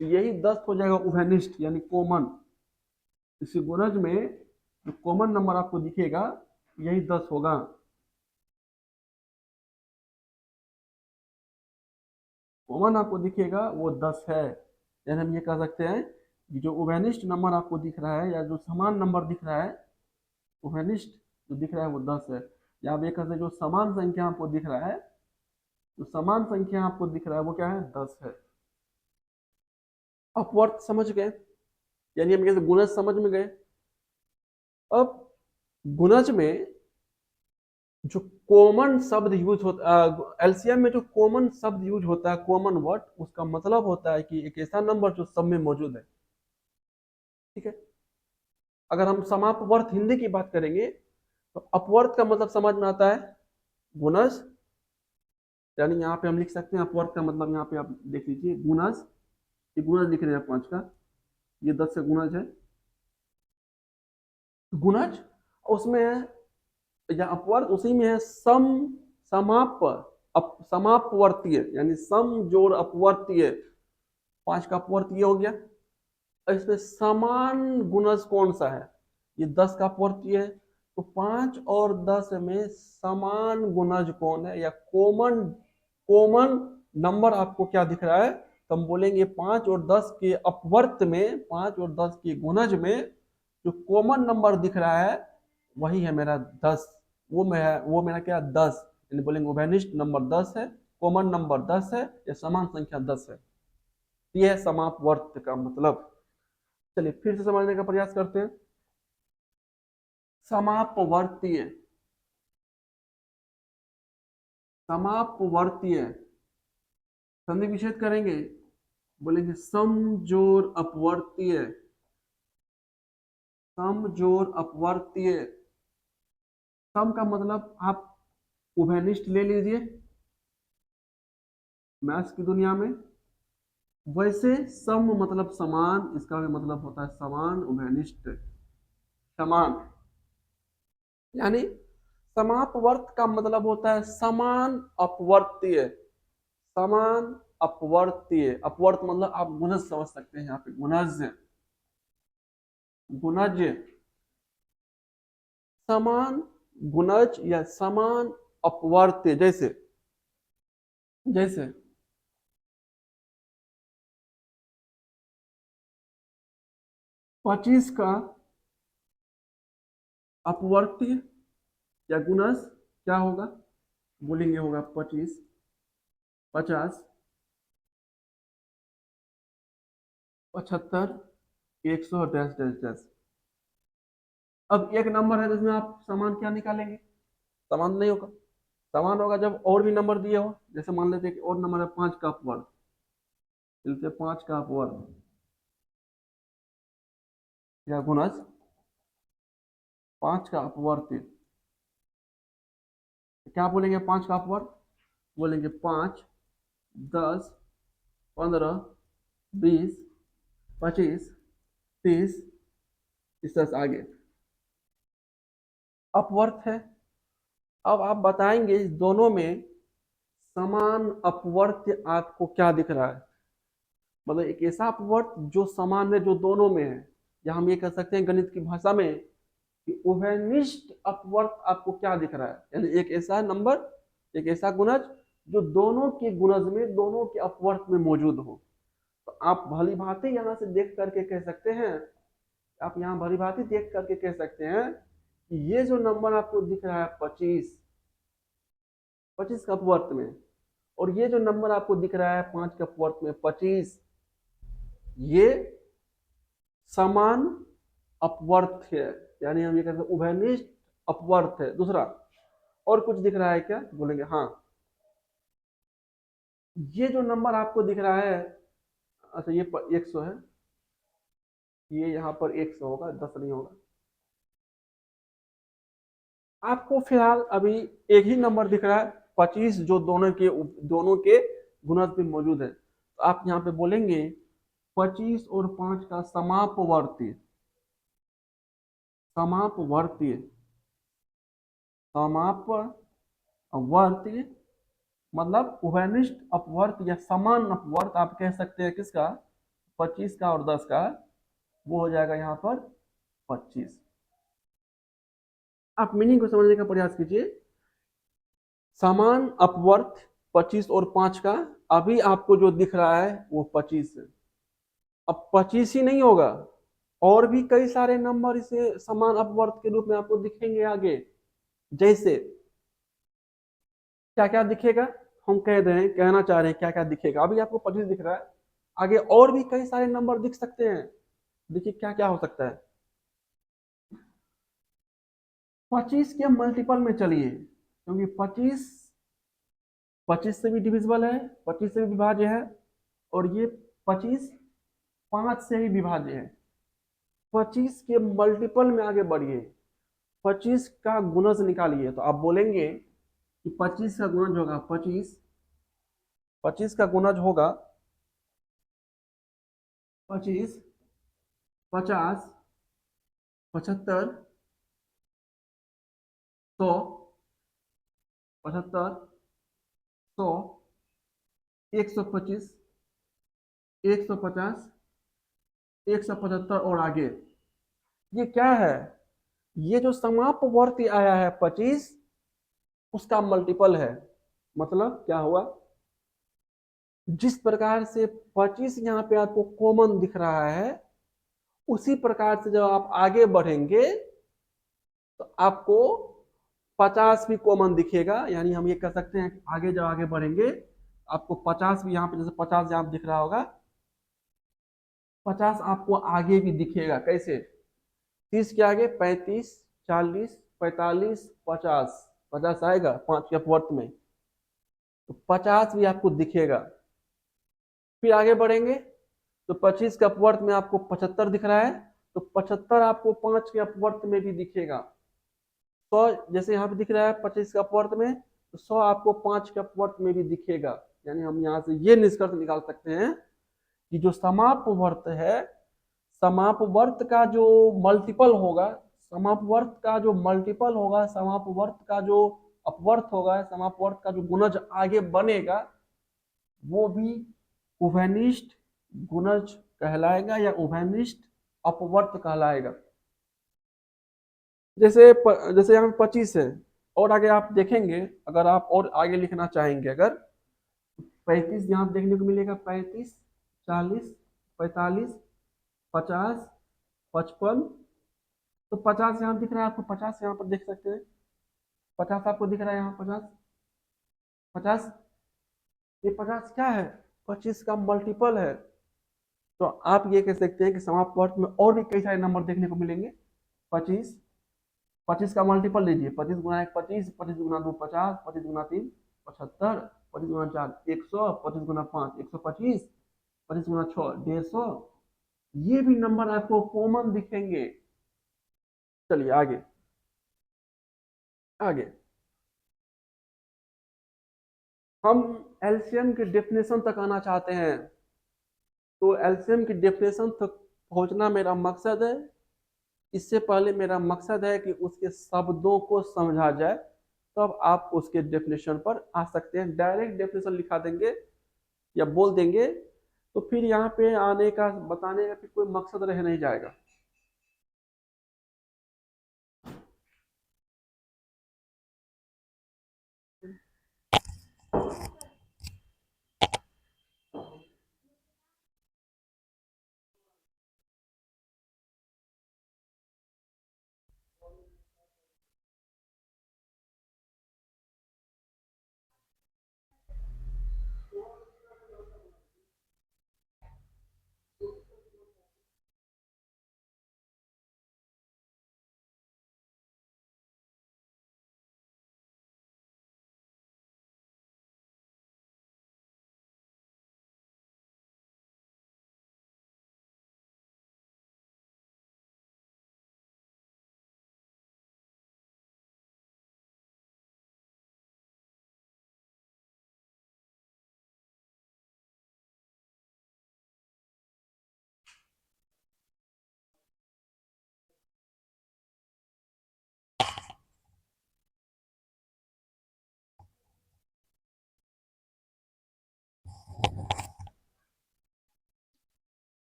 यही 10 हो जाएगा उभयनिष्ठ यानी कॉमन। इसी गुणज में जो कॉमन नंबर आपको दिखेगा यही 10 होगा। कॉमन आपको दिखेगा वो 10 है। यानी हम ये कह सकते हैं कि जो उभयनिष्ठ नंबर आपको दिख रहा है या जो समान नंबर दिख रहा है, उभयनिष्ठ जो दिख रहा है वो 10 है। या आप ये कह सकते हैं जो समान संख्या आपको दिख रहा है, जो समान संख्या आपको दिख रहा है वो क्या है? 10 है। अपवर्त समझ गए, यानी हम कैसे गुणज समझ में गए। अब गुणज में जो कॉमन शब्द यूज होता, एलसीएम में जो कॉमन शब्द यूज होता है, कॉमन वर्ड, उसका मतलब होता है कि एक ऐसा नंबर जो सब में मौजूद है। ठीक है, अगर हम समापवर्त हिंदी की बात करेंगे तो अपवर्त का मतलब समझ में आता है गुणज। यानी यहाँ पे हम लिख सकते हैं अपवर्त का मतलब, यहाँ पे आप देख लीजिए गुणज, ये गुणज लिख रहे हैं 5 का, ये 10 से गुणज है। गुणज उसमें है, या अपवर्त उसी में है सम, समापवर्तीय यानी सम जोड़ अपवर्तीय, 5 का अपवर्तीय हो गया। इसमें समान गुणज कौन सा है? ये 10 का अपवर्तीय है, तो 5 और 10 में समान गुणज कौन है या कॉमन कॉमन नंबर आपको क्या दिख रहा है? तो हम बोलेंगे 5 और 10 के अपवर्त में, 5 और 10 के गुणज में जो कॉमन नंबर दिख रहा है वही है मेरा 10। वो मेरा क्या 10, यानी बोलेंगे उभयनिष्ठ नंबर 10 है, कॉमन नंबर 10 है या समान संख्या 10 है। यह है समापवर्त का मतलब। चलिए फिर से समझने का प्रयास करते हैं। समापवर्तीय, समापवर्तीय संधि विच्छेद करेंगे, बोलेंगे समजोड़ अपवर्तीय, समजोड़ अपवर्तीय। सम का मतलब आप उभयनिष्ठ ले लीजिए मैथ्स की दुनिया में, वैसे सम मतलब समान, इसका भी मतलब होता है समान, उभयनिष्ठ समान, यानी समापवर्त का मतलब होता है समान अपवर्तीय, समान अपवर्तीय। अपवर्त मतलब आप गुणज समझ सकते हैं, यहाँ पे गुणज, गुणज समान गुणज या समान अपवर्त्य। जैसे जैसे 25 का अपवर्त्य या गुणज क्या होगा? बोलेंगे होगा 25, 50, 75, 100 डैश डैश डैश। अब एक नंबर है जिसमें आप समान क्या निकालेंगे? समान नहीं होगा। समान होगा जब और भी नंबर दिए हो, जैसे मान लेते हैं कि और नंबर है 5 का अपवर्त, इसलिए 5 का अपवर्त या गुणज 5 का अपवर्त्य। क्या बोलेंगे 5 का अपवर्त? बोलेंगे 5, 10, 15, 20, 25, 30, इस तरह से आगे अपवर्त है। अब आप बताएंगे इस दोनों में समान अपवर्त्य आपको क्या दिख रहा है? मतलब एक ऐसा अपवर्त जो समान है, जो दोनों में है, या हम ये कह सकते हैं गणित की भाषा में कि उभयनिष्ठ अपवर्त आपको क्या दिख रहा है, यानी एक ऐसा नंबर, एक ऐसा गुणज जो दोनों के गुणज में, दोनों के अपवर्त में मौजूद हो। तो आप भली भांति यहाँ से देख करके कह सकते हैं, आप यहाँ भली भांति देख करके कह सकते हैं कि ये जो नंबर आपको दिख रहा है 25, 25 का अपवर्त में, और ये जो नंबर आपको दिख रहा है 5 का अपवर्त में 25, ये समान अपवर्त है, यानी हम ये कहते हैं उभयनिष्ठ अपवर्त है। दूसरा और कुछ दिख रहा है क्या? बोलेंगे हाँ, ये जो नंबर आपको दिख रहा है, अच्छा ये 100 है, ये यहाँ पर 100 होगा, 10 नहीं होगा। आपको फिलहाल अभी एक ही नंबर दिख रहा है 25, जो दोनों के गुणज में मौजूद है, तो आप यहाँ पे बोलेंगे 25 और 5 का समापवर्ती, समापवर्ती, समापवर्ती मतलब उभयनिष्ठ अपवर्त या समान अपवर्त आप कह सकते हैं किसका? 25 का और 10 का, वो हो जाएगा यहाँ पर 25। आप मीनिंग को समझने का प्रयास कीजिए। समान अपवर्त 25 और 5 का, अभी आपको जो दिख रहा है वो 25 है। अब 25 ही नहीं होगा, और भी कई सारे नंबर इसे समान अपवर्त के रूप में आपको दिखेंगे आगे। जैसे क्या क्या दिखेगा, हम कह रहे हैं, कहना चाह रहे हैं क्या क्या दिखेगा। अभी आपको 25 दिख रहा है, आगे और भी कई सारे नंबर दिख सकते हैं। देखिए क्या क्या हो सकता है। 25 के मल्टीपल में चलिए, क्योंकि 25 से भी डिविजिबल है, 25 से भी विभाज्य है, और ये 25 5 से भी विभाज्य है। 25 के मल्टीपल में आगे बढ़िए, 25 का गुणज निकालिए, तो आप बोलेंगे कि 25 का गुणज होगा 25, 25 का गुणज होगा 25, 50, 75, 100, 75, 100, 125, 150, 175 और आगे। ये क्या है? ये जो समापवर्ती आया है 25, उसका मल्टीपल है। मतलब क्या हुआ? जिस प्रकार से 25 यहाँ पे आपको कॉमन दिख रहा है, उसी प्रकार से जब आप आगे बढ़ेंगे तो आपको 50 भी कॉमन दिखेगा। यानी हम ये कह सकते हैं कि आगे जब आगे बढ़ेंगे आपको 50 भी, यहाँ पे जैसे 50 यहाँ दिख रहा होगा, 50 आपको आगे भी दिखेगा। कैसे? 30 के आगे 35, 40, 45, 50, 50 आएगा 5 के अपवर्त में, तो 50 भी आपको दिखेगा। फिर आगे बढ़ेंगे तो 25 के अपवर्त में आपको 75 दिख रहा है, तो 75 आपको 5 के अपवर्त में भी दिखेगा। 100 जैसे यहाँ पे दिख रहा है 25 के अपवर्त में, तो 100 आपको 5 के अपवर्त में भी दिखेगा। यानी हम यहाँ से ये निष्कर्ष निकाल सकते हैं कि जो समापवर्त है, समापवर्त का जो मल्टीपल होगा, समापवर्त का जो मल्टीपल होगा, समापवर्त का जो अपवर्त होगा, समापवर्त का जो गुणज आगे बनेगा, वो भी उभयनिष्ठ गुणज कहलाएगा या उभयनिष्ठ अपवर्त कहलाएगा। जैसे यहाँ 25 है, और आगे आप देखेंगे, अगर आप और आगे लिखना चाहेंगे, अगर 35 यहाँ देखने को मिलेगा, 35, 40, 45, 50, 55, तो 50 यहाँ दिख रहा है आपको, 50 यहाँ पर देख सकते हैं, 50 आपको दिख रहा है यहाँ, 50, 50, ये 50 क्या है? 25 का मल्टीपल है। तो आप ये कह सकते हैं कि समापवर्त में और भी कई सारे नंबर देखने को मिलेंगे। 25, 25 का मल्टीपल लीजिए, 25 गुना 1 25, 25 गुना 2 50, 25 गुना 3 75, 25 गुना 4 100, 25 गुना 5 125, 25 गुना 6 150। ये भी नंबर आपको कॉमन दिखेंगे। चलिए आगे आगे, हम एलसीएम के डेफिनेशन तक आना चाहते हैं। तो एलसीएम की डेफिनेशन तक पहुंचना मेरा मकसद है। इससे पहले मेरा मकसद है कि उसके शब्दों को समझा जाए, तब आप उसके डेफिनेशन पर आ सकते हैं। डायरेक्ट डेफिनेशन लिखा देंगे या बोल देंगे तो फिर यहाँ पे आने का, बताने का फिर कोई मकसद रह नहीं जाएगा।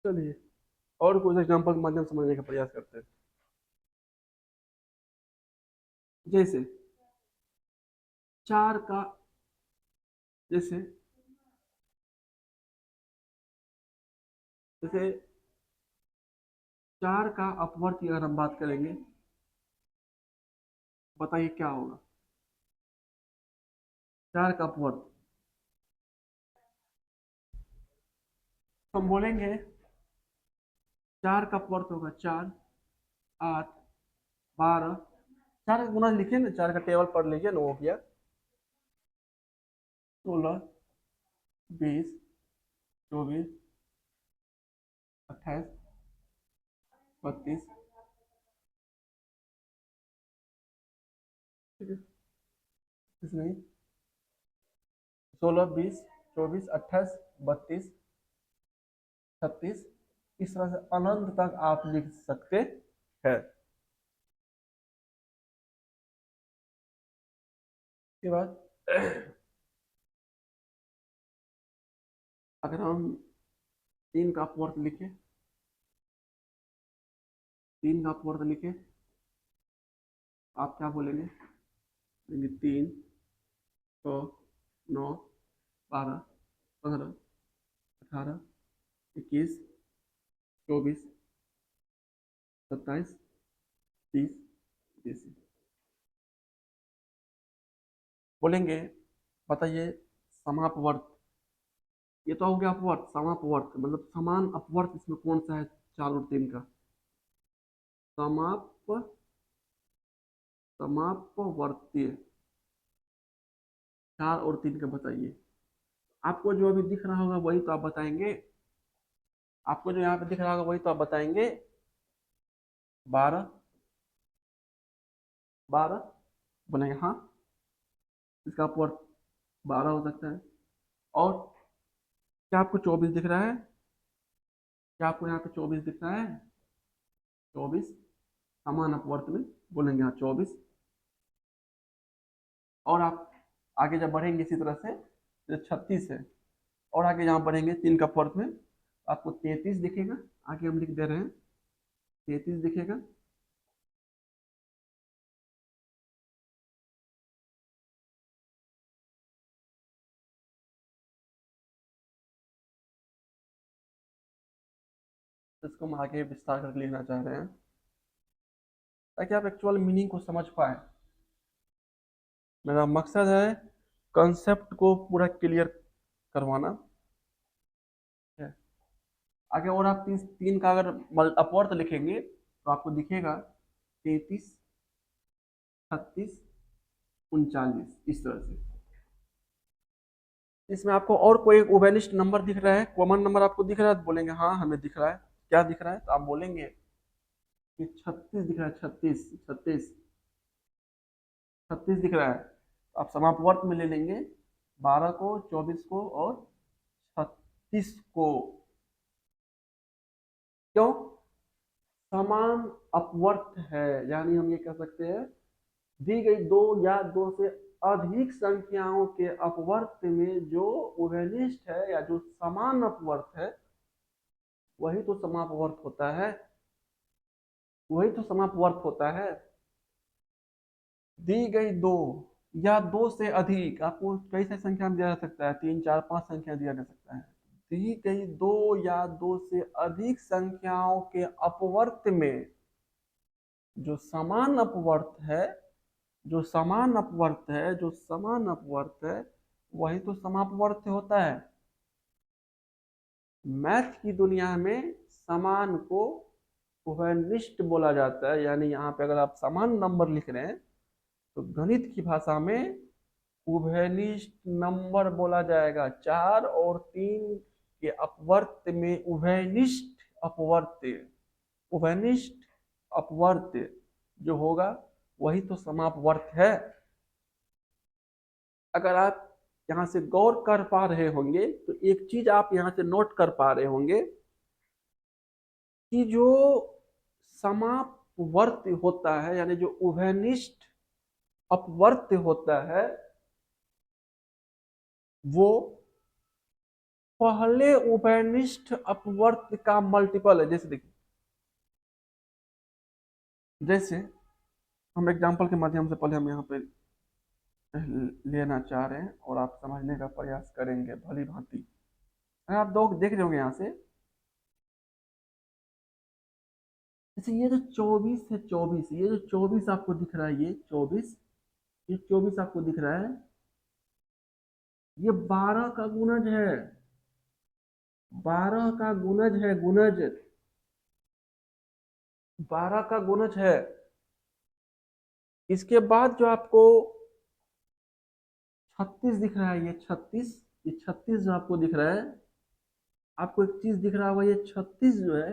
चलिए और कुछ एग्जाम्पल के माध्यम से समझने का प्रयास करते हैं। जैसे चार का, जैसे जैसे 4 का अपवर्त की अगर हम बात करेंगे, बताइए क्या होगा? 4 का अपवर्त हम बोलेंगे, 4 का अपवर्त होगा 4, 8, 12, 4 का गुना लिखिए ना, 4 का टेबल पढ़ लीजिए ना, हो गया 16, 20, 24, 28, 32, ठीक है, कुछ नहीं, 16, 20, 24, 28, 32, 36, इस तरह से अनंत तक आप लिख सकते हैं। उसके बाद अगर हम 3 का अपवर्त लिखें, 3 का अपवर्त लिखें, आप क्या बोलेंगे? 3, 6, 9, 12, 15, 18, 21, 24, 27, 30, 31 बोलेंगे। बताइए समापवर्त, ये तो हो गया अपवर्त। समापवर्त मतलब समान अपवर्त इसमें कौन सा है 4 और 3 का? समापवर्तीय 4 और 3 का बताइए। आपको जो अभी दिख रहा होगा वही तो आप बताएंगे। आपको जो यहाँ पे दिख रहा होगा वही तो आप बताएंगे। 12, 12 बोलेंगे हाँ, इसका अपवर्त 12 हो सकता है। और क्या आपको 24 दिख रहा है? क्या आपको यहाँ पे 24 दिख रहा है? 24 समान अपवर्त में बोलेंगे हाँ 24। और आप आगे जब बढ़ेंगे इसी तरह से तो 36 है। और आगे जहाँ बढ़ेंगे 3 का अपवर्त में आपको 33 दिखेगा। आगे हम लिख दे रहे हैं 33 दिखेगा। तो इसको हम आगे विस्तार करके लिखना चाह रहे हैं ताकि आप एक्चुअल मीनिंग को समझ पाए। मेरा मकसद है कंसेप्ट को पूरा क्लियर करवाना है। आगे और आप 3 का अगर अपवर्त लिखेंगे तो आपको दिखेगा 33, 36, 39 इस तरह से। इसमें आपको और कोई ओवेनिस्ट नंबर दिख रहा है, कॉमन नंबर आपको दिख रहा है तो बोलेंगे हाँ हमें दिख रहा है। क्या दिख रहा है? तो आप बोलेंगे कि 36 दिख रहा है। 36, 36, 36 दिख रहा है। तो आप समापवर्त में ले लेंगे 12 को, 24 को और 36 को। क्यों? समान अपवर्त है, यानी हम ये कह सकते हैं दी गई 2 या 2 से अधिक संख्याओं के अपवर्त में जो उभयनिष्ठ है या जो समान अपवर्त है वही तो समापवर्त होता है। वही तो समापवर्त होता है। दी गई 2 या 2 से अधिक, आपको कैसे संख्या में दिया जा सकता है? 3, 4, 5 संख्या दिया जा सकता है। दी गई 2 या 2 से अधिक संख्याओं के अपवर्त में जो समान अपवर्त है, जो समान अपवर्त है, जो समान अपवर्त है वही तो समापवर्त होता है। मैथ की दुनिया में समान को उभयनिष्ठ बोला जाता है। यानी यहाँ पे अगर आप समान नंबर लिख रहे हैं तो गणित की भाषा में उभयनिष्ठ नंबर बोला जाएगा। 4 और 3 के अपवर्त में उभयनिष्ठ अपवर्त, उभयनिष्ठ अपवर्त जो होगा वही तो समापवर्त है। अगर आप यहाँ से गौर कर पा रहे होंगे तो एक चीज आप यहाँ से नोट कर पा रहे होंगे कि जो समापवर्त होता है यानी जो उभयनिष्ठ अपवर्त होता है वो पहले उभयनिष्ठ अपवर्त का मल्टीपल है। जैसे देखिए, जैसे हम एग्जांपल के माध्यम से पहले हम यहाँ पे लेना चाह रहे हैं और आप समझने का प्रयास करेंगे भली भांति। आप दो देख रहे होंगे यहाँ से, जैसे ये जो 24 है, 24 ये जो 24 आपको दिख रहा है, ये 24, ये 24 आपको दिख रहा है, ये 12 का गुणज है। 12 का गुणज है, गुणज 12 का गुणज है। इसके बाद जो आपको 36 दिख रहा है, ये 36, ये 36 जो आपको दिख रहा है, आपको एक चीज दिख रहा होगा, ये 36 जो है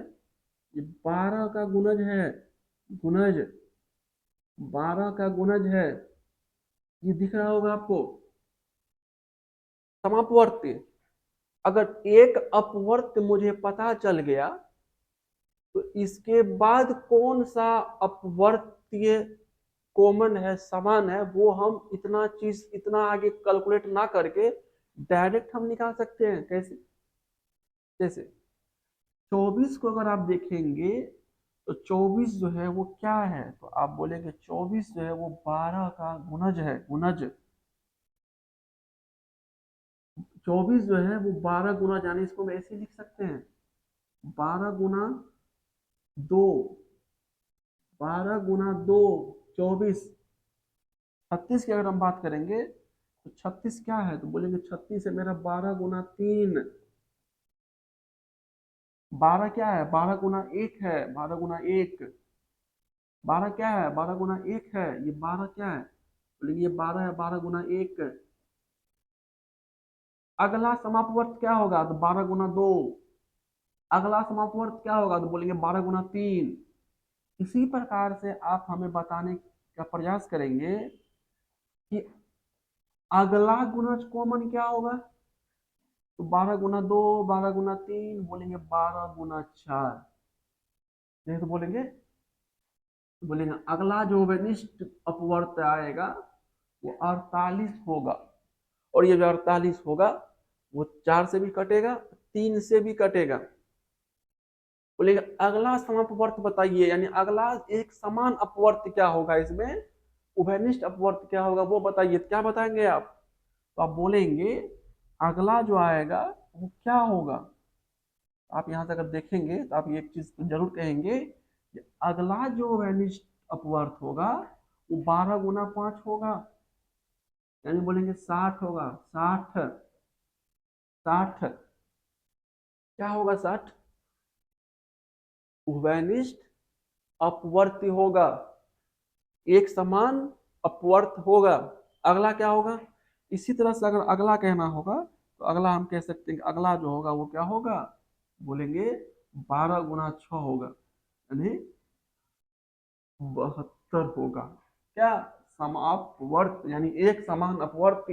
ये 12 का गुणज है। गुणज 12 का गुणज है, ये दिख रहा होगा आपको। समापवर्त, अगर एक अपवर्त मुझे पता चल गया तो इसके बाद कौन सा अपवर्तीय कॉमन है, समान है, वो हम इतना आगे कैलकुलेट ना करके डायरेक्ट हम निकाल सकते हैं। कैसे? जैसे 24 को अगर आप देखेंगे तो 24 जो है वो क्या है, तो आप बोलेंगे 24 जो है वो 12 का गुणज है, गुणज। 24 जो है वो 12 गुना, यानी इसको हम ऐसे लिख सकते हैं 12 गुना 2, 12 गुना 2 24। 36 की अगर हम बात करेंगे तो 36 क्या है, तो बोलेंगे 36 है मेरा 12 गुना 3। 12 क्या है, 12 गुना 1 है, 12 गुना 1। 12 क्या है, 12 गुना 1 है, ये 12 क्या है, बोलेंगे ये 12 है, 12 गुना 1। अगला समापवर्त क्या होगा, तो 12 गुना 2। अगला समापवर्त क्या होगा, तो बोलेंगे 12 गुना 3। इसी प्रकार से आप हमें बताने का प्रयास करेंगे कि अगला गुणज कॉमन क्या होगा, तो 12 गुना 2, 12 गुना 3, बोलेंगे 12 गुना 4। नहीं तो बोलेंगे अगला जो वेनिस्ट अपवर्त आएगा वो 48 होगा, और ये जो 48 होगा वो 4 से भी कटेगा, 3 से भी कटेगा। बोलेंगे अगला समापवर्त बताइए, यानी अगला एक समान अपवर्त क्या होगा, इसमें उभयनिष्ठ अपवर्त क्या होगा वो बताइए। क्या बताएंगे आप, तो आप बोलेंगे अगला जो आएगा वो क्या होगा। आप यहाँ से अगर देखेंगे तो आप एक चीज तो जरूर कहेंगे कि अगला जो उभयनिष्ठ अपवर्त होगा वो 12 गुना 5 होगा, यानी बोलेंगे 60 होगा। 60, 60 क्या होगा, 60 उभयनिष्ठ अपवर्ती होगा, एक समान अपवर्त होगा। अगला क्या होगा, इसी तरह से अगर अगला कहना होगा तो अगला हम कह सकते हैं कि अगला जो होगा वो क्या होगा, बोलेंगे 12 गुना 6 होगा, यानी 72 होगा। क्या, समापवर्त, यानी एक समान अपवर्त।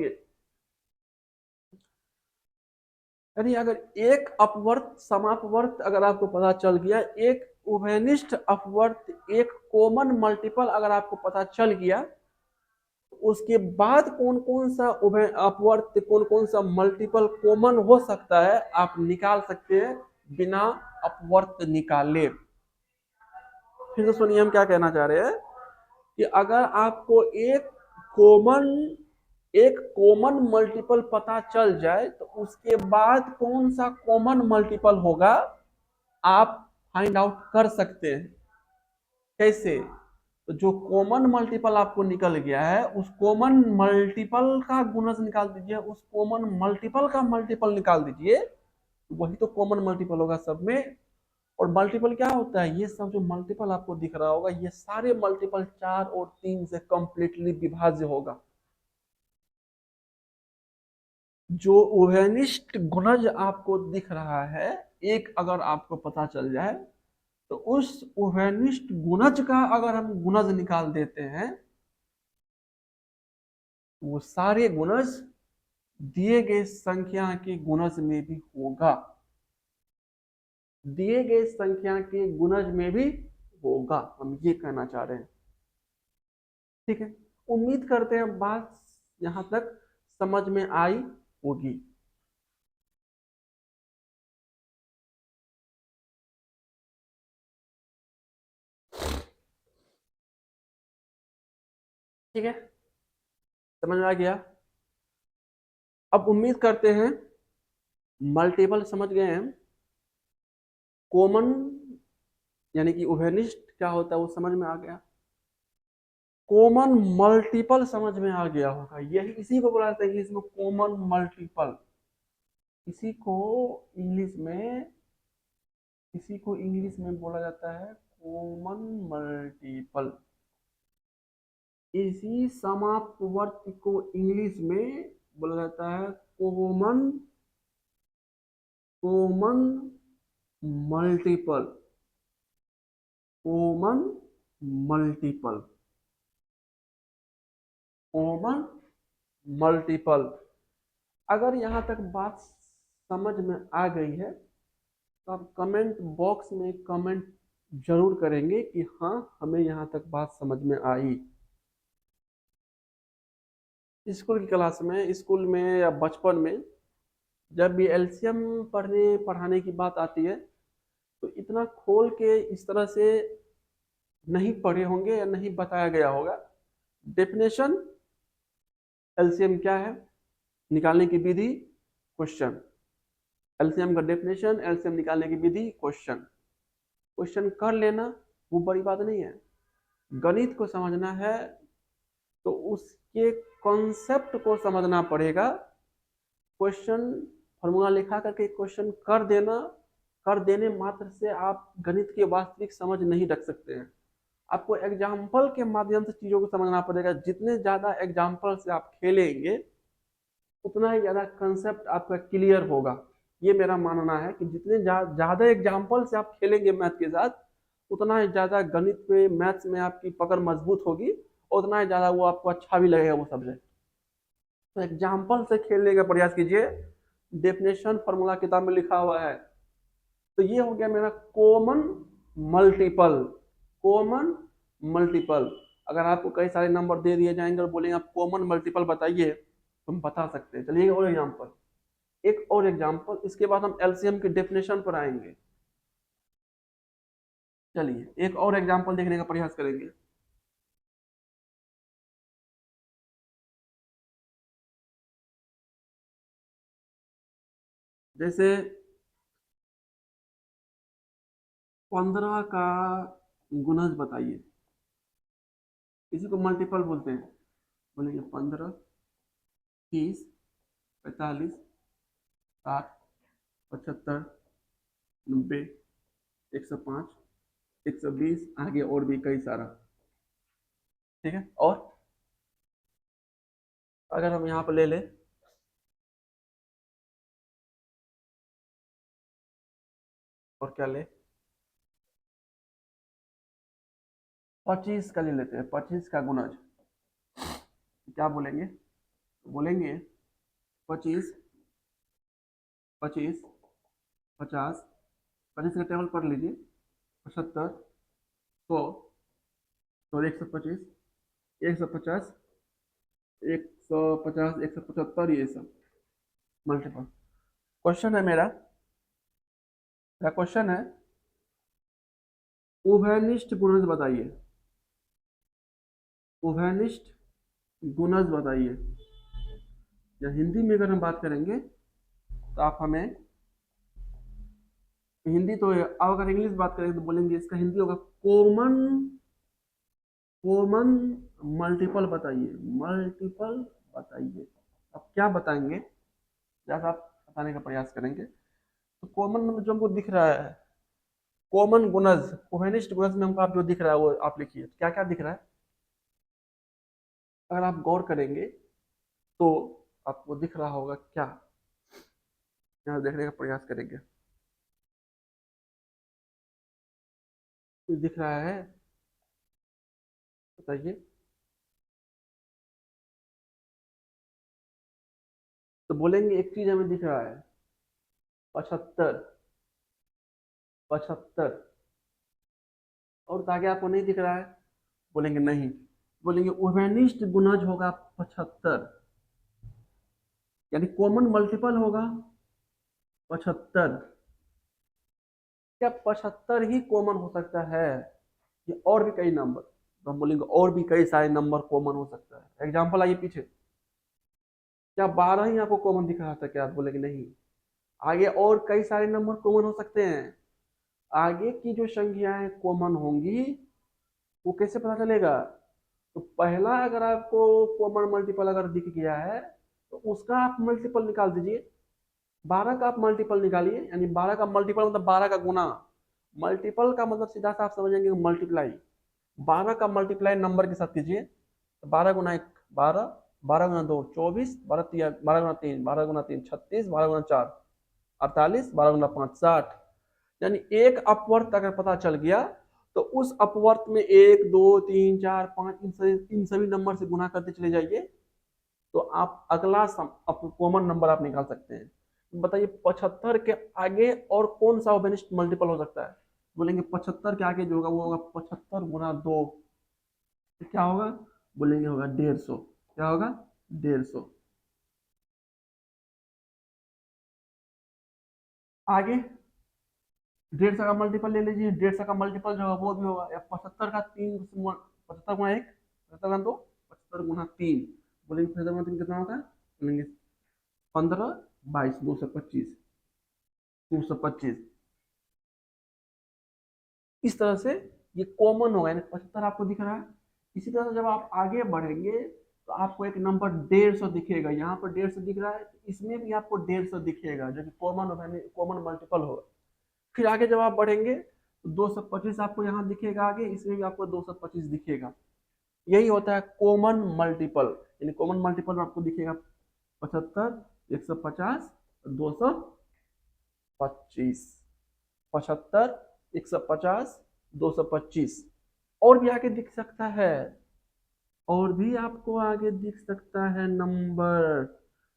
यानी अगर एक अपवर्त समापवर्त अगर आपको पता चल गया, एक उभयनिष्ठ अपवर्त, एक कॉमन मल्टीपल अगर आपको पता चल गया, उसके बाद कौन कौन सा उभय अपवर्त, कौन कौन सा मल्टीपल कॉमन हो सकता है आप निकाल सकते हैं बिना अपवर्त निकाले। फिर तो सुनिए हम क्या कहना चाह रहे हैं कि अगर आपको कॉमन एक कॉमन मल्टीपल पता चल जाए तो उसके बाद कौन सा कॉमन मल्टीपल होगा आप फाइंड आउट कर सकते हैं। कैसे, तो जो कॉमन मल्टीपल आपको निकल गया है उस कॉमन मल्टीपल का गुणज निकाल दीजिए, उस कॉमन मल्टीपल का मल्टीपल निकाल दीजिए, वही तो कॉमन मल्टीपल होगा सब में। और मल्टीपल क्या होता है, ये सब जो मल्टीपल आपको दिख रहा होगा ये सारे मल्टीपल 4 और 3 से कंप्लीटली विभाज्य होगा। जो उभयनिष्ठ गुणज आपको दिख रहा है, एक अगर आपको पता चल जाए तो उस उभयनिष्ठ गुणज का अगर हम गुणज निकाल देते हैं, वो सारे गुणज दिए गए संख्या के गुणज में भी होगा, दिए गए संख्या के गुणज में भी होगा, हम ये कहना चाह रहे हैं। ठीक है, उम्मीद करते हैं बात यहां तक समझ में आई होगी। ठीक है, समझ में आ गया। अब उम्मीद करते हैं मल्टीपल समझ गए हैं, कॉमन यानी कि उभयनिष्ठ क्या होता है वो समझ में आ गया, कॉमन मल्टीपल समझ में आ गया होगा। यही इसी को बोला जाता है इंग्लिश में कॉमन मल्टीपल। इसी को इंग्लिश में इसी को इंग्लिश में बोला जाता है कॉमन मल्टीपल। इसी समापवर्त को इंग्लिश में बोला जाता है common common multiple, common multiple, common multiple. अगर यहाँ तक बात समझ में आ गई है तो आप कमेंट बॉक्स में कमेंट जरूर करेंगे कि हाँ हमें यहाँ तक बात समझ में आई। स्कूल की क्लास में, स्कूल में या बचपन में जब भी एलसीएम पढ़ाने की बात आती है तो इतना खोल के इस तरह से नहीं पढ़े होंगे या नहीं बताया गया होगा। डेफिनेशन, एलसीएम क्या है, निकालने की विधि, क्वेश्चन। एलसीएम का डेफिनेशन, एलसीएम निकालने की विधि, क्वेश्चन। क्वेश्चन कर लेना वो बड़ी बात नहीं है। गणित को समझना है तो उसके कॉन्सेप्ट को समझना पड़ेगा। क्वेश्चन फॉर्मूला लिखा करके क्वेश्चन कर देना, कर देने मात्र से आप गणित की वास्तविक समझ नहीं रख सकते हैं। आपको एग्जाम्पल के माध्यम से चीजों को समझना पड़ेगा। जितने ज्यादा एग्जाम्पल से आप खेलेंगे उतना ही ज्यादा कंसेप्ट आपका क्लियर होगा। ये मेरा मानना है कि जितने ज्यादा एग्जाम्पल से आप खेलेंगे मैथ के साथ उतना ही ज्यादा गणित पे, मैथ्स में आपकी पकड़ मजबूत होगी, उतना ही ज्यादा वो आपको अच्छा भी लगेगा वो सब्जेक्ट। तो एग्जाम्पल से खेलने का प्रयास कीजिए। डेफिनेशन फॉर्मूला किताब में लिखा हुआ है। तो ये हो गया मेरा कॉमन मल्टीपल। कॉमन मल्टीपल, अगर आपको कई सारे नंबर दे दिए जाएंगे और बोलेंगे आप कॉमन मल्टीपल बताइए तो हम बता सकते हैं। चलिए और एग्जांपल, एक और एग्जांपल, इसके बाद हम एलसीएम की डेफिनेशन पर आएंगे। चलिए एक और एग्जांपल देखने का प्रयास करेंगे। जैसे 15 का गुणज बताइए। इसी को मल्टीपल बोलते हैं। बोलेंगे 15, 30, 45, 60, 75, 90, 105, 120, आगे और भी कई सारा। ठीक है। और अगर हम यहाँ पर ले लें, और क्या ले, 25 का ले लेते हैं। 25 का गुणज क्या बोलेंगे? बोलेंगे 25, 25, 50, 25 का टेबल पढ़ लीजिए। 75, 100, और 125, 150, 150, 175, ये सब मल्टीपल। क्वेश्चन है मेरा, क्वेश्चन है उभयनिष्ठ गुणज बताइए। उभयनिष्ठ गुणज बताइए। या हिंदी में अगर हम बात करेंगे तो आप हमें, हिंदी तो अब अगर इंग्लिश बात करेंगे तो बोलेंगे इसका हिंदी होगा कॉमन, कॉमन मल्टीपल बताइए। मल्टीपल बताइए। अब क्या बताएंगे, जैसा आप बताने का प्रयास करेंगे। तो कॉमन मतलब जो हमको दिख रहा है, कॉमन गुणज, उभयनिष्ठ गुणज में हमको आप जो दिख रहा है वो आप लिखिए। क्या क्या दिख रहा है? अगर आप गौर करेंगे तो आपको दिख रहा होगा क्या, यहाँ देखने का प्रयास करेंगे। कुछ दिख रहा है? बताइए। तो बोलेंगे एक चीज हमें दिख रहा है, 75, 75। और तो आगे आपको नहीं दिख रहा है? बोलेंगे नहीं। बोलेंगे उभयनिष्ठ गुणज होगा 75, यानी कॉमन मल्टीपल होगा 75। क्या 75 ही कॉमन हो सकता है? ये और भी कई नंबर, तो हम बोलेंगे और भी कई सारे नंबर कॉमन हो सकता है। एग्जाम्पल आइए पीछे। क्या 12 ही आपको कॉमन दिख रहा था? क्या आप बोलेंगे नहीं, आगे और कई सारे नंबर कॉमन हो सकते हैं। आगे की जो संख्याएं कॉमन होंगी वो कैसे पता चलेगा? तो पहला अगर आपको कॉमन मल्टीपल अगर दिख गया है तो उसका आप मल्टीपल निकाल दीजिए। 12 का आप मल्टीपल निकालिए, यानी 12 का मल्टीपल मतलब 12 का गुना। मल्टीपल का मतलब सीधा सा आप समझेंगे मल्टीप्लाई। 12 का मल्टीप्लाई नंबर के साथ कीजिए। तो 12 गुना 1 12, 12 गुना 2 24, 12 गुना 3 12 गुना 3 36, 12 गुना 4 48, 12 गुना 5 60। यानी एक अपवर्त अगर पता चल गया तो उस अपवर्त में 1 2 3 4 5 इन सभी नंबर से गुना करते चले जाइए तो आप अगला कॉमन नंबर आप निकाल सकते हैं। बताइए 75 के आगे और कौन सा उभयनिष्ठ मल्टीपल हो सकता है? बोलेंगे 75 के आगे जो होगा वो होगा 75 गुना 2। तो क्या होगा? बोलेंगे होगा 150। क्या होगा? 150। आगे 150 का मल्टीपल ले लीजिए, 150 का मल्टीपल जो है वो भी होगा या 75 का 75 गुना 1, 75 गुना 2, 75 गुना 3, बोलेंगे 75 गुना 3 कितना होता है, बोलेंगे 15, 22, 225, 225। इस तरह से ये कॉमन होगा, यानी 75 आपको दिख रहा है। इसी तरह से जब आप आगे बढ़ेंगे तो आपको एक नंबर 150 दिखेगा, यहाँ पर 150 दिख रहा है, इसमें भी आपको 150 दिखेगा जो कि कॉमन होगा, यानी कॉमन मल्टीपल होगा। फिर आगे जब आप बढ़ेंगे तो 225 आपको यहाँ दिखेगा, आगे इसमें भी आपको 225 दिखेगा। यही होता है कॉमन मल्टीपल, यानी कॉमन मल्टीपल में आपको दिखेगा 75, 150, 225, 75, 150, 225। और भी आगे दिख सकता है, और भी आपको आगे दिख सकता है नंबर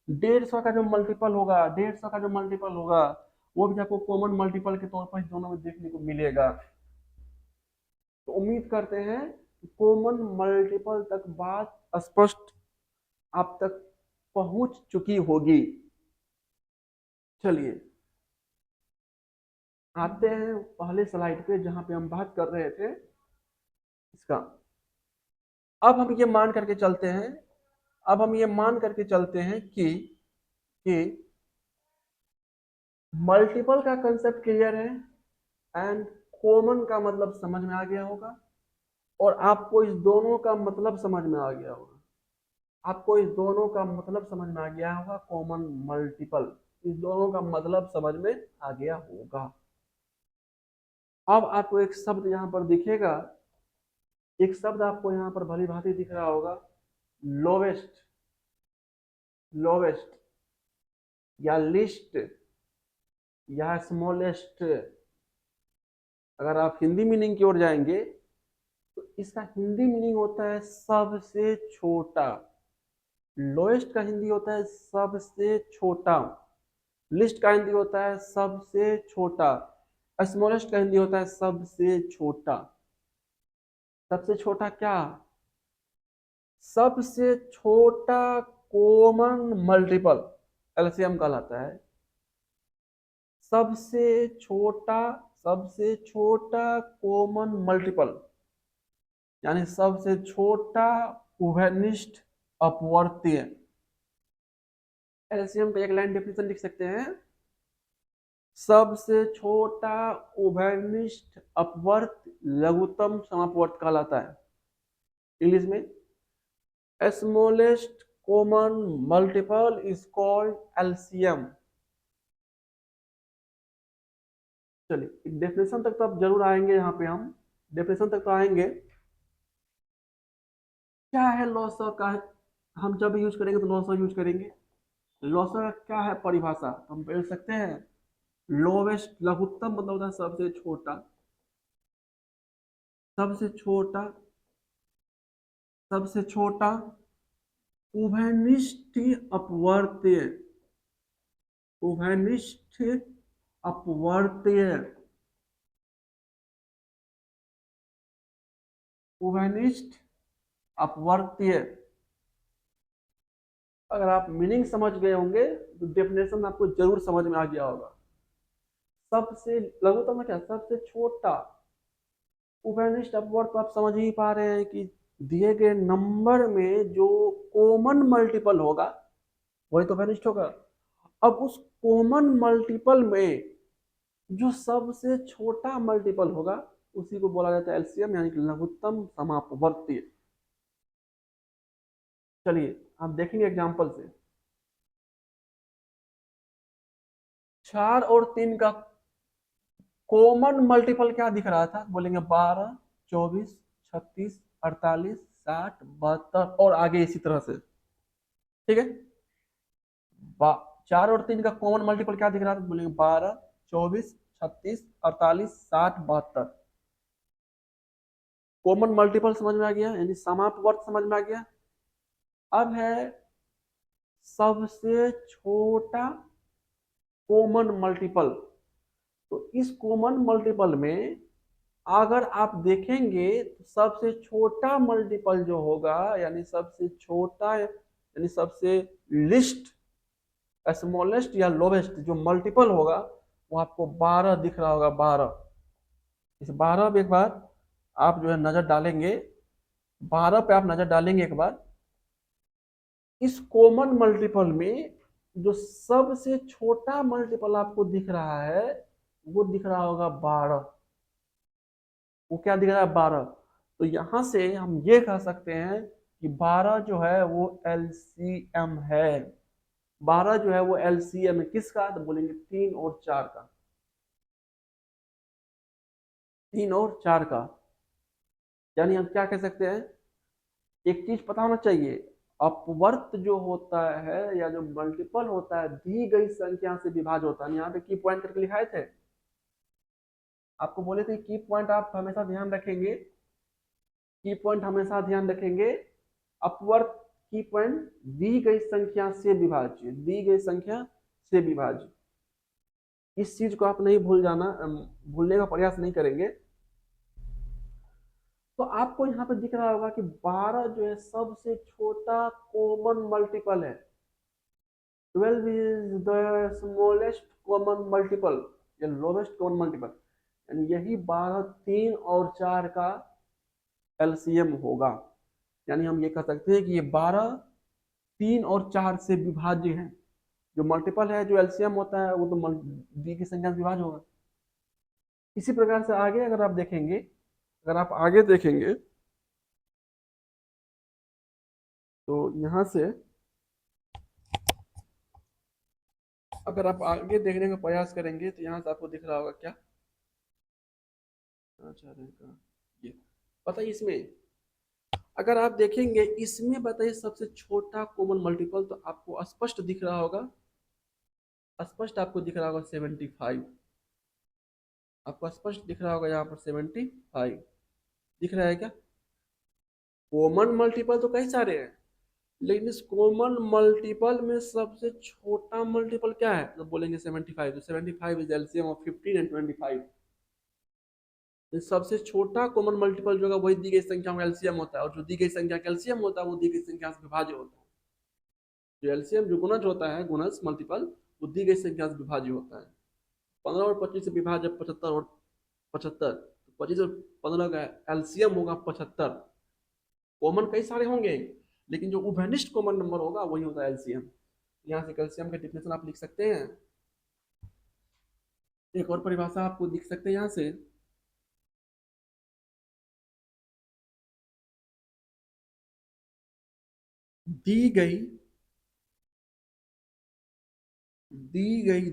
150 का जो मल्टीपल होगा, 150 का जो मल्टीपल होगा वो भी आपको कॉमन मल्टीपल के तौर पर दोनों में देखने को मिलेगा। तो उम्मीद करते हैं कि कॉमन मल्टीपल तक बात स्पष्ट आप तक पहुंच चुकी होगी। चलिए आते हैं पहले स्लाइड पे जहां पे हम बात कर रहे थे इसका। अब हम ये मान करके चलते हैं, अब हम ये मान करके चलते हैं कि मल्टीपल का कंसेप्ट क्लियर है एंड कॉमन का मतलब समझ में आ गया होगा, और आपको इस दोनों का मतलब समझ में आ गया होगा, आपको इस दोनों का मतलब समझ में आ गया होगा, कॉमन मल्टीपल, इस दोनों का मतलब समझ में आ गया होगा। अब आपको एक शब्द यहां पर दिखेगा, एक शब्द आपको यहां पर भली भांति दिख रहा होगा, लोवेस्ट, लोवेस्ट या लिस्ट या स्मॉलेस्ट। अगर आप हिंदी मीनिंग की ओर जाएंगे तो इसका हिंदी मीनिंग होता है सबसे छोटा। लोएस्ट का हिंदी होता है सबसे छोटा, लिस्ट का हिंदी होता है सबसे छोटा, स्मॉलेस्ट का हिंदी होता है सबसे छोटा। सबसे छोटा क्या? सबसे छोटा कॉमन मल्टीपल एलसीएम कहलाता है। सबसे छोटा, सबसे छोटा कॉमन मल्टीपल यानी सबसे छोटा उभयनिष्ठ अपवर्तीय। एलसीएम का एक लाइन डेफिनेशन लिख सकते हैं, सबसे छोटा उभयनिष्ठ अपवर्त लघुत्तम समापवर्त कहलाता है। इंग्लिश में smallest common multiple is called LCM. चलिए डेफिनेशन तक तो आप जरूर आएंगे, यहाँ पे हम डेफिनेशन तक तो आएंगे। क्या है लॉसर का, हम जब यूज करेंगे तो लॉसर यूज करेंगे। लॉसर का क्या है परिभाषा, हम पढ़ सकते हैं। लोवेस्ट लघुत्तम मतलब होता है सबसे छोटा, सबसे छोटा, सबसे छोटा उभयनिष्ठ अपवर्त्य, उभयनिष्ठ अपवर्त्य, उभयनिष्ठ अपवर्त्य। अगर आप मीनिंग समझ गए होंगे तो डेफिनेशन आपको जरूर समझ में आ गया होगा। सबसे लघुत्तम क्या, सबसे छोटा। उभयनिष्ठ अपवर्त तो आप समझ ही पा रहे हैं कि दिए गए नंबर में जो कॉमन मल्टीपल होगा वही तो उभयनिष्ठ होगा। अब उस कॉमन मल्टीपल में जो सबसे छोटा मल्टीपल होगा उसी को बोला जाता है एलसीएम, यानी कि लघुत्तम समापवर्ती। चलिए आप देखेंगे एग्जांपल से। 4 और 3 का कॉमन मल्टीपल क्या दिख रहा था, बोलेंगे 12, 24, 36, 48, 60, 72 और आगे इसी तरह से। ठीक है, 4 और 3 का कॉमन मल्टीपल क्या दिख रहा था, बोलेंगे 12, 24, 36, 48, 60, 72। कॉमन मल्टीपल समझ में आ गया, यानी समापवर्त समझ में आ गया। अब है सबसे छोटा कॉमन मल्टीपल। तो इस कॉमन मल्टीपल में अगर आप देखेंगे तो सबसे छोटा मल्टीपल जो होगा, यानी सबसे छोटा यानी सबसे लिस्ट स्मॉलेस्ट या लोवेस्ट जो मल्टीपल होगा वो आपको 12 दिख रहा होगा। 12, इस 12 पे एक बार आप जो है नजर डालेंगे, 12 पे आप नजर डालेंगे एक बार, इस कॉमन मल्टीपल में जो सबसे छोटा मल्टीपल आपको दिख रहा है वो दिख रहा होगा 12। वो क्या दिख रहा है? 12। तो यहां से हम ये कह सकते हैं कि 12 जो है वो एलसीएम है। 12 जो है वो एलसीएम है किसका? तो बोलेंगे 3 और 4 का। 3 और 4 का, यानी हम क्या कह सकते हैं, एक चीज पता होना चाहिए, अपवर्त जो होता है या जो मल्टीपल होता है दी गई संख्या से विभाज्य होता है। यहाँ पे की पॉइंट करके लिखाए थे, आपको बोले थे की पॉइंट आप हमेशा ध्यान रखेंगे, की पॉइंट हमेशा ध्यान रखेंगे। अपवर्त की पॉइंट दी गई संख्या से विभाज्य, दी गई संख्या से विभाज्य, इस चीज को आप नहीं भूल जाना, भूलने का प्रयास नहीं करेंगे। तो आपको यहाँ पे दिख रहा होगा कि 12 जो है सबसे छोटा कॉमन मल्टीपल है। 12 is the smallest common multiple या लोवेस्ट कॉमन मल्टीपल, यानी यही 12 3 और 4 का एलसीएम होगा। यानी हम ये कह सकते हैं कि ये 12 3 और 4 से विभाज्य है। जो मल्टीपल है, जो एलसीएम होता है, वो तो दी की संख्या से विभाज्य होगा। इसी प्रकार से आगे अगर आप देखेंगे, अगर आप आगे देखेंगे तो यहां से अगर आप आगे देखने का प्रयास करेंगे तो यहां से आपको दिख रहा होगा क्या? अच्छा, ये बताइए, इसमें अगर आप देखेंगे, इसमें बताइए सबसे छोटा कॉमन मल्टीपल तो आपको स्पष्ट दिख रहा होगा, स्पष्ट आपको दिख रहा होगा 75। आपको स्पष्ट दिख रहा होगा यहाँ पर 75 दिख रहा है क्या? कॉमन मल्टीपल तो कई सारे हैं, लेकिन इस कॉमन मल्टीपल में सबसे छोटा मल्टीपल क्या है? तो बोलेंगे 75। तो 75 इज एलसीएम ऑफ 15 एंड 25। सबसे छोटा कॉमन मल्टीपल जो होगा वही दी गई संख्या का एलसीएम होता है, और जो दी गई संख्या का एलसीएम होता है वो दी गई संख्या से विभाज्य होता है। जो एलसीएम जो गुणज होता है, गुणज मल्टीपल, वो दी गई संख्या से विभाज्य होता है। 15 और 25 से विभाज्य 75 और 75, 25 और 15 का एलसीएम होगा 75। कॉमन कई सारे होंगे, लेकिन जो उभयनिष्ठ कॉमन नंबर होगा वही होता है एलसीएम। यहाँ से कैल्शियम का डिफिनेशन आप लिख सकते हैं। एक और परिभाषा आपको दिख सकते हैं यहाँ से, दी गई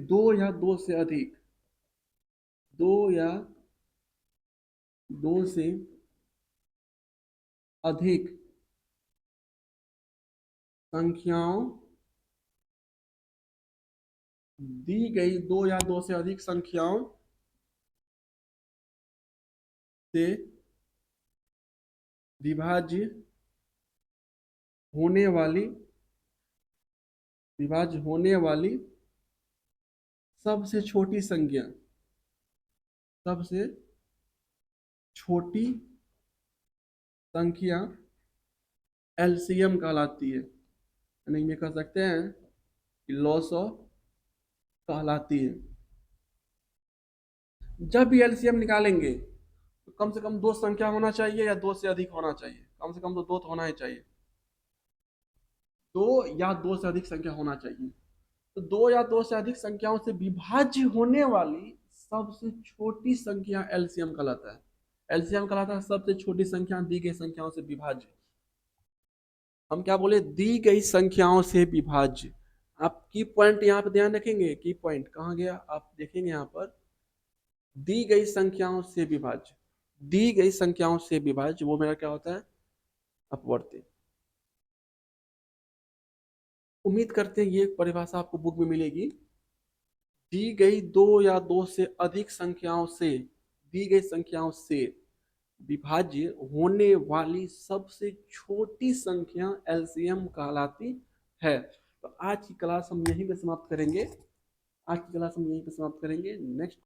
दो या दो से अधिक, दो या दो से अधिक संख्याओं, दी गई दो या दो से अधिक संख्याओं से विभाज्य होने वाली, विभाज्य होने वाली सबसे छोटी संख्या, सबसे छोटी संख्या एलसीएम कहलाती है। यानी ये कह सकते हैं कि लॉस ऑफ कहलाती है। जब भी एलसीएम निकालेंगे तो कम से कम दो संख्या होना चाहिए या दो से अधिक होना चाहिए, कम से कम तो दो होना ही चाहिए, दो या दो से अधिक संख्या होना चाहिए। तो दो या दो से अधिक संख्याओं से विभाज्य होने वाली सबसे छोटी संख्या एलसीएम कहलाता है। एलसीएम कहलाता है सबसे छोटी संख्या दी गई संख्याओं से विभाज्य। हम क्या बोले? दी गई संख्याओं से विभाज्य। आप की पॉइंट यहाँ पे ध्यान रखेंगे, की पॉइंट कहाँ गया? आप देखेंगे यहाँ पर, दी गई संख्याओं से विभाज्य, दी गई संख्याओं से विभाज्य, वो मेरा क्या होता है? अपवर्ती। उम्मीद करते हैं ये परिभाषा आपको बुक में मिलेगी। दी गई दो या दो से अधिक संख्याओं से, दी गई संख्याओं से विभाज्य होने वाली सबसे छोटी संख्या एलसीएम कहलाती है। तो आज की क्लास हम यहीं पे समाप्त करेंगे, आज की क्लास हम यहीं पे समाप्त करेंगे। नेक्स्ट